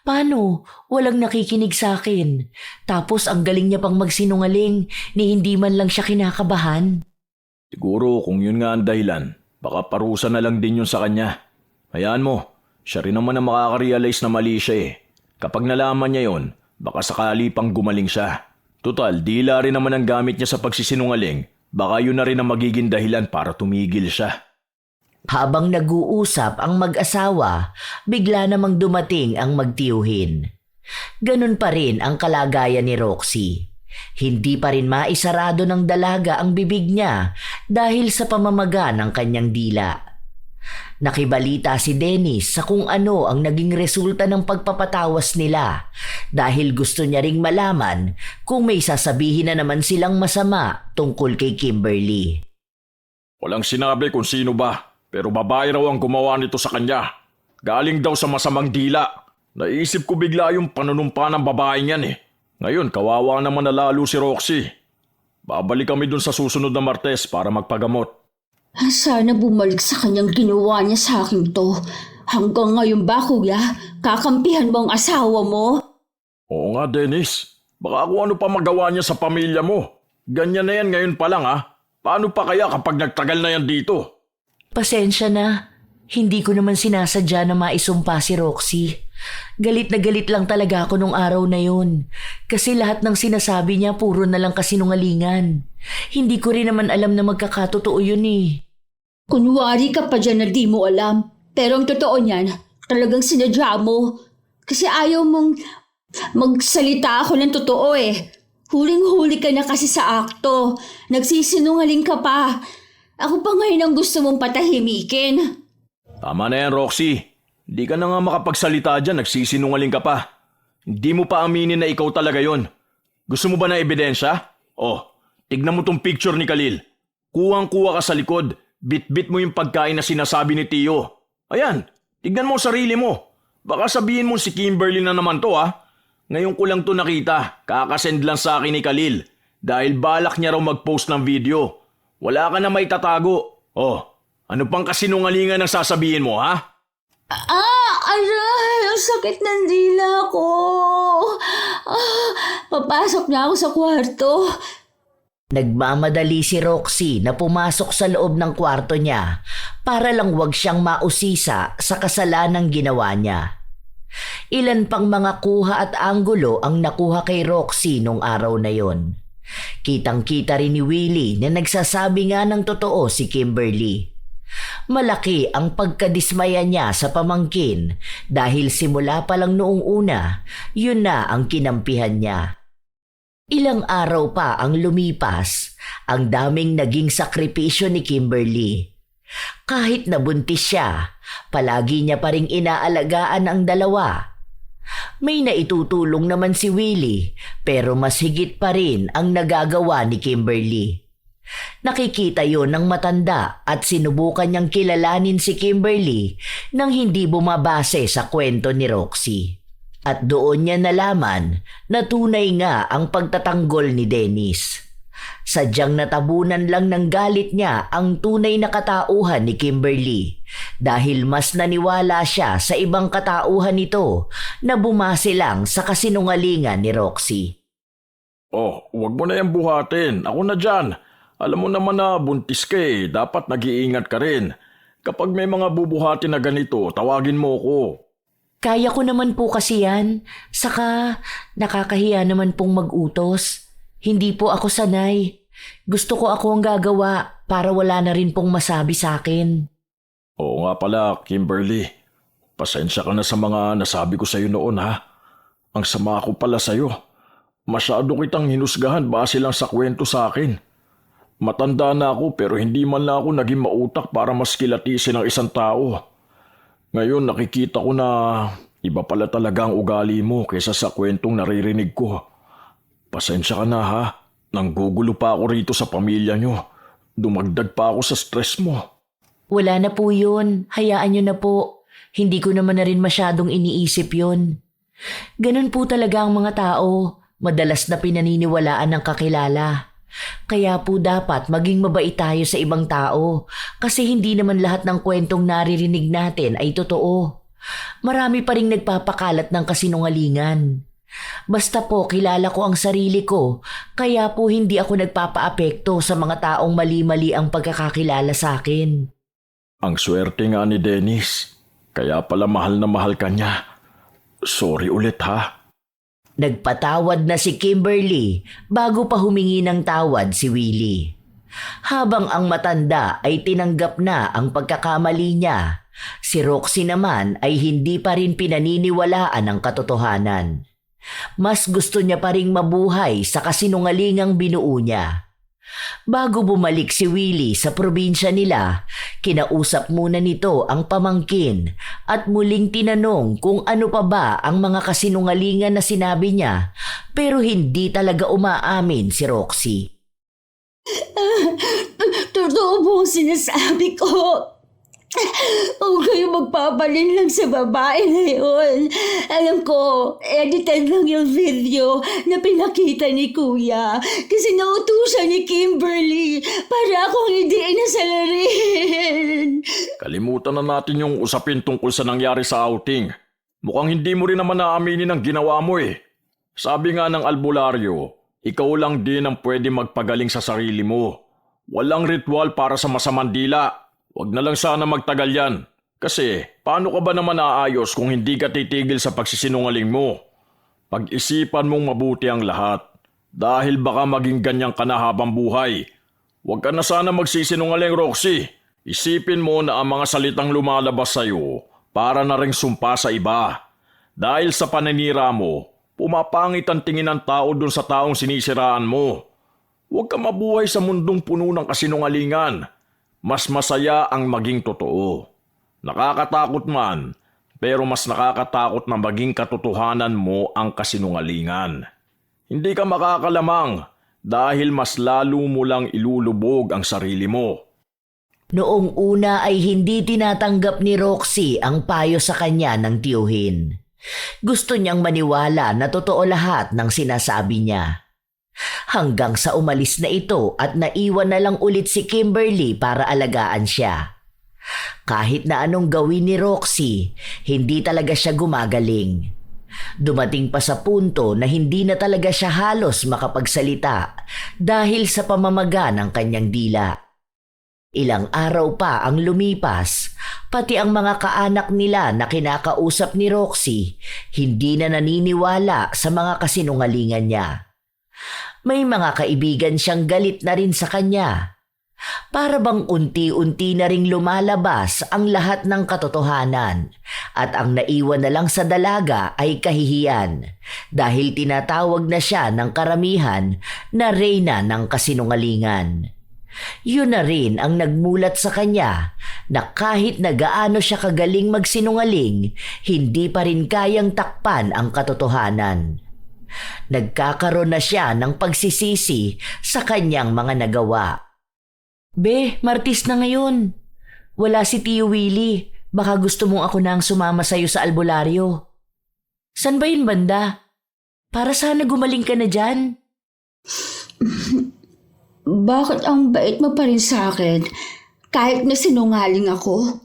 Paano? Walang nakikinig sa akin. Tapos ang galing niya pang magsinungaling ni hindi man lang siya kinakabahan. Siguro kung yun nga ang dahilan, baka parusa na lang din yun sa kanya. Hayaan mo, siya rin naman ang makaka-realize na mali siya eh. Kapag nalaman niya yon, baka sakali pang gumaling siya. Total, dila rin naman ang gamit niya sa pagsisinungaling, baka yun na rin ang magiging dahilan para tumigil siya. Habang nag-uusap ang mag-asawa, bigla namang dumating ang magtiyuhin. Ganun pa rin ang kalagayan ni Roxy. Hindi pa rin maisarado ng dalaga ang bibig niya dahil sa pamamaga ng kanyang dila. Nakibalita si Dennis sa kung ano ang naging resulta ng pagpapatawas nila dahil gusto niya ring malaman kung may sasabihin na naman silang masama tungkol kay Kimberly. Walang sinabi kung sino ba, pero babae raw ang gumawa nito sa kanya. Galing daw sa masamang dila. Naisip ko bigla yung panunumpa ng babaeng yan eh. Ngayon, kawawa naman na lalo si Roxy. Babalik kami dun sa susunod na Martes para magpagamot. Sana bumalik sa kanyang ginawa niya sa akin to. Hanggang ngayon ba, kuya? Kakampihan mo ang asawa mo? Oo nga, Dennis. Baka kung ano pa magawa niya sa pamilya mo. Ganyan na yan ngayon pa lang ha. Paano pa kaya kapag nagtagal na yan dito? Pasensya na. Hindi ko naman sinasadya na maisumpa si Roxy. Galit na galit lang talaga ako nung araw na yun. Kasi lahat ng sinasabi niya puro na lang kasinungalingan. Hindi ko rin naman alam na magkakatotoo yun eh. Kunwari ka pa dyan na di mo alam. Pero ang totoo niyan, talagang sinadya mo. Kasi ayaw mong magsalita ako ng totoo eh. Huling-huli ka na kasi sa akto. Nagsisinungaling ka pa. Ako pa ngayon ang gusto mong patahimikin. Tama na yan, Roxy. Hindi ka na nga makapagsalita dyan, nagsisinungaling ka pa. Hindi mo pa aminin na ikaw talaga yon. Gusto mo ba ng ebidensya? Oh, tignan mo tong picture ni Khalil. Kuwang-kuwa ka sa likod, bit-bit mo yung pagkain na sinasabi ni Tio. Ayan, tignan mo sarili mo. Baka sabihin mo si Kimberly na naman to ha. Ngayon ko lang to nakita, kakasend lang sa akin ni Khalil. Dahil balak niya raw mag-post ng video. Wala ka na may tatago. Oh, ano pang kasinungalingan ang sasabihin mo ha? Aray! Ang sakit ng dila ko! Papasok na ako sa kwarto. Nagmamadali si Roxy na pumasok sa loob ng kwarto niya para lang wag siyang mausisa sa kasalanang ginawa niya. Ilan pang mga kuha at anggulo ang nakuha kay Roxy nung araw na yon. Kitang-kita rin ni Willie na nagsasabi nga ng totoo si Kimberly. Malaki ang pagkadismaya niya sa pamangkin dahil simula pa lang noong una, yun na ang kinampihan niya. Ilang araw pa ang lumipas, ang daming naging sakripisyo ni Kimberly. Kahit nabuntis siya, palagi niya pa ring inaalagaan ang dalawa. May naitutulong naman si Willie pero mas higit pa rin ang nagagawa ni Kimberly. Nakikita yon ng matanda at sinubukan niyang kilalanin si Kimberly nang hindi bumabase sa kwento ni Roxy. At doon niya nalaman na tunay nga ang pagtatanggol ni Dennis. Sadyang natabunan lang ng galit niya ang tunay na katauhan ni Kimberly dahil mas naniwala siya sa ibang katauhan nito na bumase lang sa kasinungalingan ni Roxy. Oh, huwag mo na yan buhatin. Ako na dyan. Alam mo naman na buntis ka eh. Dapat nag-iingat ka rin. Kapag may mga bubuhati na ganito, tawagin mo ko. Kaya ko naman po kasi yan. Saka nakakahiya naman pong mag-utos. Hindi po ako sanay. Gusto ko ako ang gagawa para wala na rin pong masabi sa akin. Oo nga pala, Kimberly. Pasensya ka na sa mga nasabi ko sa'yo noon ha. Ang sama ko pala sa'yo. Masyado kitang hinusgahan base lang sa kwento sa akin. Matanda na ako pero hindi man lang ako naging mautak para mas kilatisin ang isang tao. Ngayon nakikita ko na iba pala talaga ang ugali mo kaysa sa kwentong naririnig ko. Pasensya ka na ha. Nanggugulo pa ako rito sa pamilya nyo. Dumagdag pa ako sa stress mo. Wala na po yun. Hayaan nyo na po. Hindi ko naman na rin masyadong iniisip yun. Ganun po talaga ang mga tao. Madalas na pinaniniwalaan ng kakilala. Kaya po dapat maging mabait tayo sa ibang tao kasi hindi naman lahat ng kwentong naririnig natin ay totoo. Marami pa ring nagpapakalat ng kasinungalingan. Basta po kilala ko ang sarili ko, kaya po hindi ako nagpapaapekto sa mga taong mali-mali ang pagkakakilala sa akin. Ang swerte nga ni Dennis. Kaya pala mahal na mahal ka niya. Sorry ulit ha. Nagpatawad na si Kimberly bago pa humingi ng tawad si Willie. Habang ang matanda ay tinanggap na ang pagkakamali niya, si Roxy naman ay hindi pa rin pinaniniwalaan ang katotohanan. Mas gusto niya pa ring mabuhay sa kasinungalingang binuo niya. Bago bumalik si Willie sa probinsya nila, kinausap muna nito ang pamangkin at muling tinanong kung ano pa ba ang mga kasinungalingan na sinabi niya pero hindi talaga umaamin si Roxy. Totoo po ang sinasabi ko. Huwag kayo magpapalit lang sa babae na yun. Alam ko, edited lang yung video na pinakita ni Kuya kasi nautusan ni Kimberly para akong hindi inasalarin. Kalimutan na natin yung usapin tungkol sa nangyari sa outing. Mukhang hindi mo rin naman naaminin ang ginawa mo eh. Sabi nga ng albularyo, ikaw lang din ang pwede magpagaling sa sarili mo. Walang ritual para sa masamang dila. Huwag na lang sana magtagal yan. Kasi paano ka ba naman aayos kung hindi ka titigil sa pagsisinungaling mo? Pag-isipan mong mabuti ang lahat. Dahil baka maging ganyan ka na habang buhay. Huwag ka na sana magsisinungaling, Roxy. Isipin mo na ang mga salitang lumalabas sa'yo para na ring sumpa sa iba. Dahil sa paninira mo, pumapangit ang tingin ng tao dun sa taong sinisiraan mo. Huwag ka mabuhay sa mundong puno ng kasinungalingan. Mas masaya ang maging totoo. Nakakatakot man, pero mas nakakatakot na maging katotohanan mo ang kasinungalingan. Hindi ka makakalamang dahil mas lalo mo lang ilulubog ang sarili mo. Noong una ay hindi tinatanggap ni Roxy ang payo sa kanya ng tiyuhin. Gusto niyang maniwala na totoo lahat ng sinasabi niya. Hanggang sa umalis na ito at naiwan na lang ulit si Kimberly para alagaan siya. Kahit na anong gawin ni Roxy, hindi talaga siya gumagaling. Dumating pa sa punto na hindi na talaga siya halos makapagsalita dahil sa pamamaga ng kanyang dila. Ilang araw pa ang lumipas, pati ang mga kaanak nila na kinakausap ni Roxy, hindi na naniniwala sa mga kasinungalingan niya. May mga kaibigan siyang galit na rin sa kanya. Para bang unti-unti na ring lumalabas ang lahat ng katotohanan at ang naiwan na lang sa dalaga ay kahihiyan dahil tinatawag na siya ng karamihan na reyna ng kasinungalingan. Yun na rin ang nagmulat sa kanya na kahit na gaano siya kagaling magsinungaling, hindi pa rin kayang takpan ang katotohanan. Nagkakaroon na siya ng pagsisisi sa kanyang mga nagawa. Be, Martis na ngayon. Wala si Tio Willie. Baka gusto mong ako na ang sumama sa'yo sa albularyo. San ba yun banda? Para sana gumaling ka na dyan. Bakit ang bait mo pa rin sa akin kahit na sinungaling ako?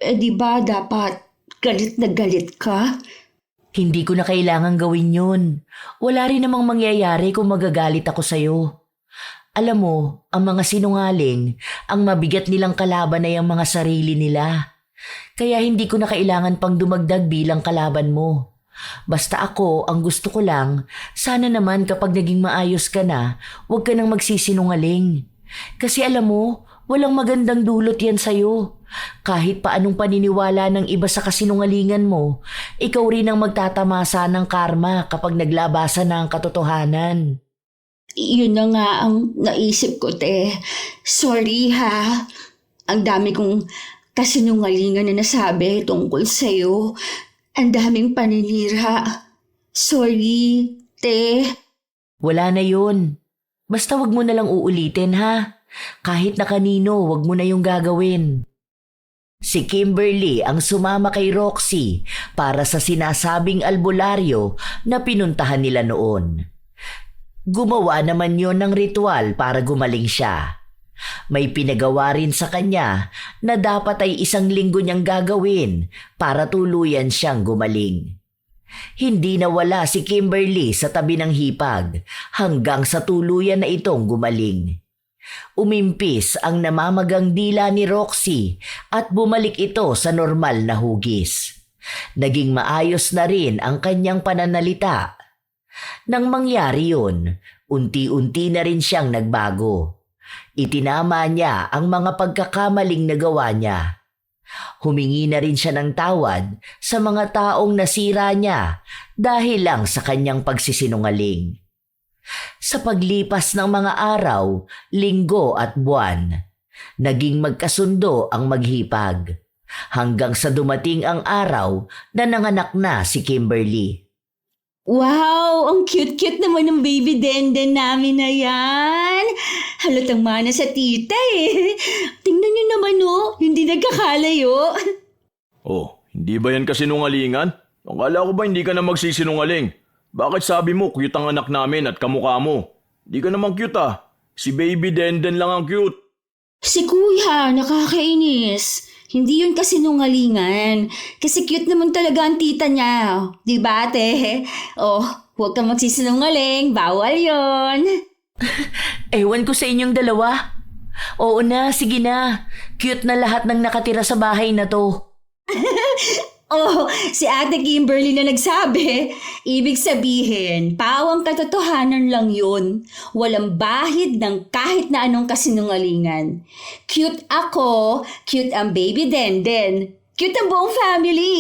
Di ba dapat galit na galit ka? Hindi ko na kailangang gawin yun. Wala rin namang mangyayari kung magagalit ako sa'yo. Alam mo, ang mga sinungaling, ang mabigat nilang kalaban ay ang mga sarili nila. Kaya hindi ko na kailangan pang dumagdag bilang kalaban mo. Basta ako, ang gusto ko lang, sana naman kapag naging maayos ka na, huwag ka nang magsisinungaling. Kasi alam mo, walang magandang dulot yan sa'yo. Kahit pa anong paniniwala ng iba sa kasinungalingan mo, ikaw rin ang magtatamasa ng karma kapag naglabasan na ang katotohanan. Yun na nga ang naisip ko, te. Sorry ha. Ang dami kong kasinungalingan na nasabi tungkol sa'yo. Ang daming paninira. Sorry, te. Wala na yun. Basta wag mo na lang uulitin ha. Kahit na kanino, wag mo na yung gagawin. Si Kimberly ang sumama kay Roxy para sa sinasabing albularyo na pinuntahan nila noon. Gumawa naman yon ng ritual para gumaling siya. May pinagawa rin sa kanya na dapat ay 1 linggo niyang gagawin para tuluyan siyang gumaling. Hindi nawala si Kimberly sa tabi ng hipag hanggang sa tuluyan na itong gumaling. Umimpis ang namamagang dila ni Roxy at bumalik ito sa normal na hugis. Naging maayos na rin ang kanyang pananalita. Nang mangyari yun, unti-unti na rin siyang nagbago. Itinama niya ang mga pagkakamaling nagawa niya. Humingi na rin siya ng tawad sa mga taong nasira niya dahil lang sa kanyang pagsisinungaling. Sa paglipas ng mga araw, linggo at buwan, naging magkasundo ang maghipag hanggang sa dumating ang araw na nanganak na si Kimberly. Wow! Ang cute-cute naman ng baby denden namin na yan. Halatang mana sa tita eh. Tingnan niyo naman hindi nagkakalayo. Oh, hindi ba yan kasinungalingan? Akala ko ba hindi ka na magsisinungaling? Bakit sabi mo cute ang anak namin at kamukha mo? Di ka naman cute ah. Si baby Denden lang ang cute. Si kuya, nakakainis. Hindi yun kasinungalingan. Kasi cute naman talaga ang tita niya. Di ba ate? Oh, huwag kang magsisinungaling. Bawal yon. Ewan ko sa inyong dalawa. Oo na, sige na. Cute na lahat ng nakatira sa bahay na to. Oh, si Ate Kimberly na nagsabi. Ibig sabihin, pawang katotohanan lang yun. Walang bahid ng kahit na anong kasinungalingan. Cute ako, cute ang baby Denden, cute ang buong family.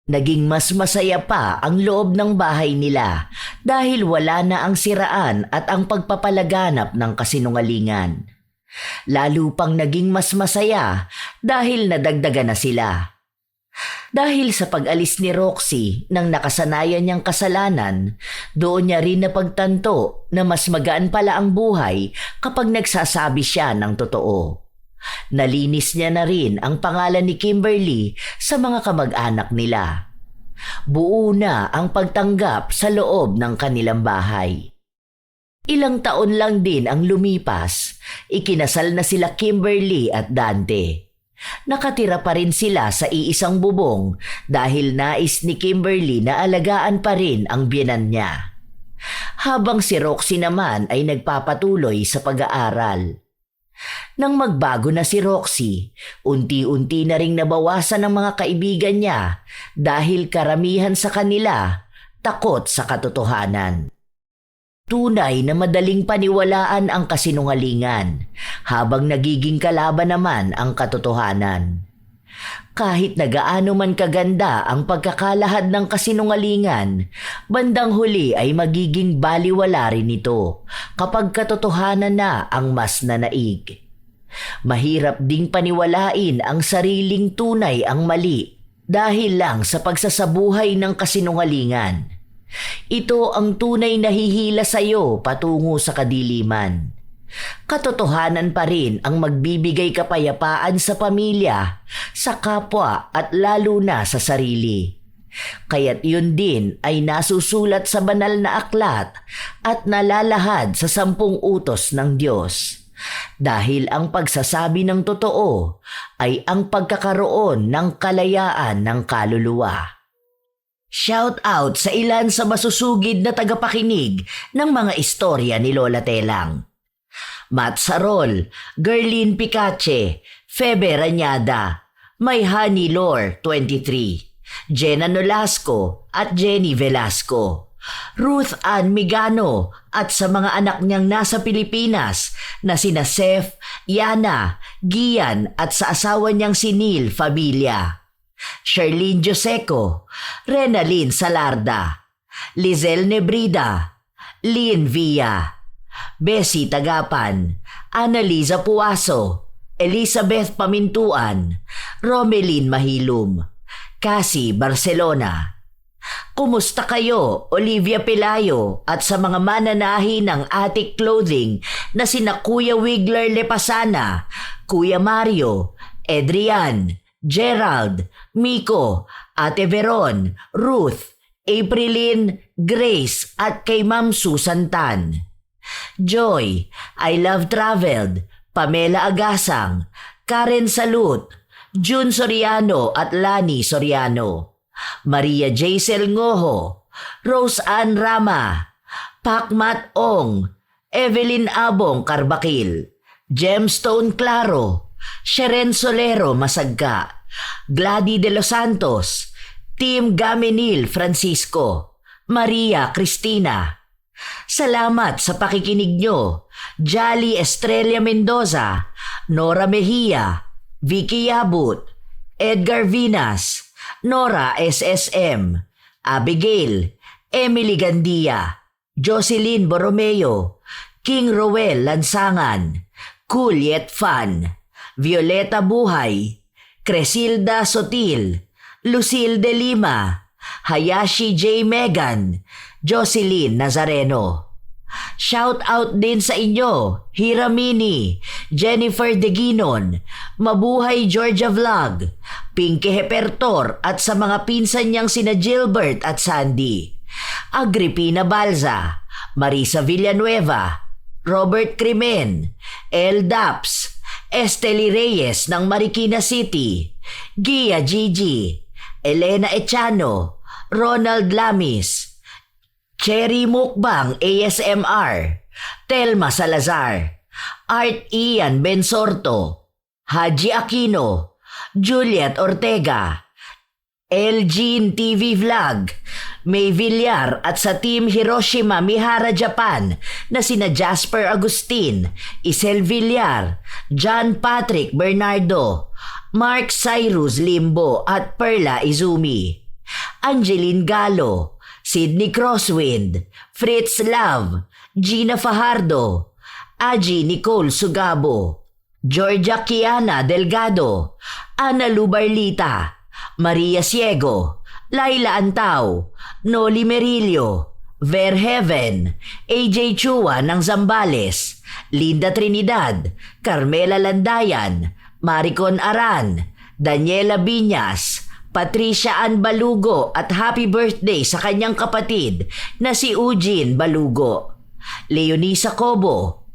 Naging mas masaya pa ang loob ng bahay nila dahil wala na ang siraan at ang pagpapalaganap ng kasinungalingan. Lalo pang naging mas masaya dahil nadagdagan na sila. Dahil sa pag-alis ni Roxy nang nakasanayan niyang kasalanan, doon niya rin napagtanto na mas magaan pala ang buhay kapag nagsasabi siya ng totoo. Nalinis niya na rin ang pangalan ni Kimberly sa mga kamag-anak nila. Buo na ang pagtanggap sa loob ng kanilang bahay. Ilang taon lang din ang lumipas, ikinasal na sila Kimberly at Dante. Nakatira pa rin sila sa iisang bubong dahil nais ni Kimberly na alagaan pa rin ang biyenan niya. Habang si Roxy naman ay nagpapatuloy sa pag-aaral. Nang magbago na si Roxy, unti-unti na ring nabawasan ng mga kaibigan niya dahil karamihan sa kanila takot sa katotohanan. Tunay na madaling paniwalaan ang kasinungalingan habang nagiging kalaban naman ang katotohanan. Kahit na gaano man kaganda ang pagkakalahad ng kasinungalingan, bandang huli ay magiging baliwala rin ito kapag katotohanan na ang mas nanaig. Mahirap ding paniwalain ang sariling tunay ang mali dahil lang sa pagsasabuhay ng kasinungalingan. Ito ang tunay na hihila sa iyo patungo sa kadiliman. Katotohanan pa rin ang magbibigay kapayapaan sa pamilya, sa kapwa at lalo na sa sarili. Kaya't yun din ay nasusulat sa banal na aklat at nalalahad sa 10 utos ng Diyos. Dahil ang pagsasabi ng totoo ay ang pagkakaroon ng kalayaan ng kaluluwa. Shout out sa ilan sa masusugid na tagapakinig ng mga istorya ni Lola Telang. Matt Sarol, Gerlin Picache, Febe Rañada, May Honey Lore 23, Jenna Nolasco at Jenny Velasco, Ruth Ann Migano at sa mga anak niyang nasa Pilipinas na sina Seth, Yana, Gian at sa asawa niyang si Neil Fabilia. Sherlyn Joseco, Renalyn Salarda, Lizelle Nebrida, Lynn Villa, Bessie Tagapan, Annalisa Puaso, Elizabeth Pamintuan, Romelyn Mahilum, Cassie Barcelona. Kumusta kayo, Olivia Pelayo at sa mga mananahi ng Attic Clothing na sina Kuya Wigler Lepasana, Kuya Mario, Adrian, Gerald, Miko, Ate Veron, Ruth, Aprilyn, Grace at kay Ma'am Susan Tan. Joy, I Love Traveled, Pamela Agasang, Karen Salut, June Soriano at Lani Soriano, Maria Jaisel Ngoho, Rose Ann Rama, Pakmat Ong, Evelyn Abong Carbakil, Gemstone Claro, Sheren Solero Masagka, Glady de los Santos, Team Gaminil Francisco, Maria Cristina. Salamat sa pakikinig nyo. Jolly Estrella Mendoza, Nora Mejia, Vicky Yabut, Edgar Vinas, Nora SSM, Abigail, Emily Gandia, Jocelyn Borromeo, King Roel Lansangan, Cool Yet Fun, Violeta Buhay, Cresilda Sotil, Lucille de Lima, Hayashi J. Megan, Jocelyn Nazareno. Shout out din sa inyo, Hiramini, Jennifer Deginon, Mabuhay Georgia Vlog, Pinky Hepertor at sa mga pinsan niyang sina Gilbert at Sandy, Agripina Balza, Marisa Villanueva, Robert Crimen, El Daps, Esteli Reyes ng Marikina City, Gia Gigi, Elena Echano, Ronald Lamis, Cherry Mukbang ASMR, Telma Salazar, Art Ian Bensorto, Haji Aquino, Juliet Ortega, Elgin TV Vlog, May Villar at sa Team Hiroshima Mihara Japan na sina Jasper Agustin, Isel Villar, John Patrick Bernardo, Mark Cyrus Limbo at Perla Izumi, Angeline Galo, Sydney Crosswind, Fritz Love, Gina Fajardo, Aji Nicole Sugabo, Georgia Kiana Delgado, Ana Lubarlita, Maria Ciego, Laila Antao, Noli Merillo, Verheaven, AJ Chua ng Zambales, Linda Trinidad, Carmela Landayan, Maricon Aran, Daniela Biñas, Patricia Ann Balugo at happy birthday sa kanyang kapatid na si Eugene Balugo. Leonisa Cobo.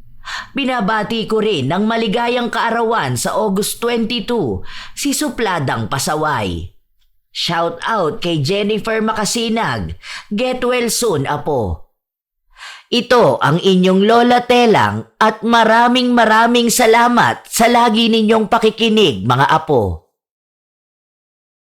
Binabati ko rin ng maligayang kaarawan sa August 22 si Supladang Pasaway. Shout out kay Jennifer Makasinag. Get well soon, Apo. Ito ang inyong Lola Telang at maraming salamat sa lagi ninyong pakikinig, mga Apo.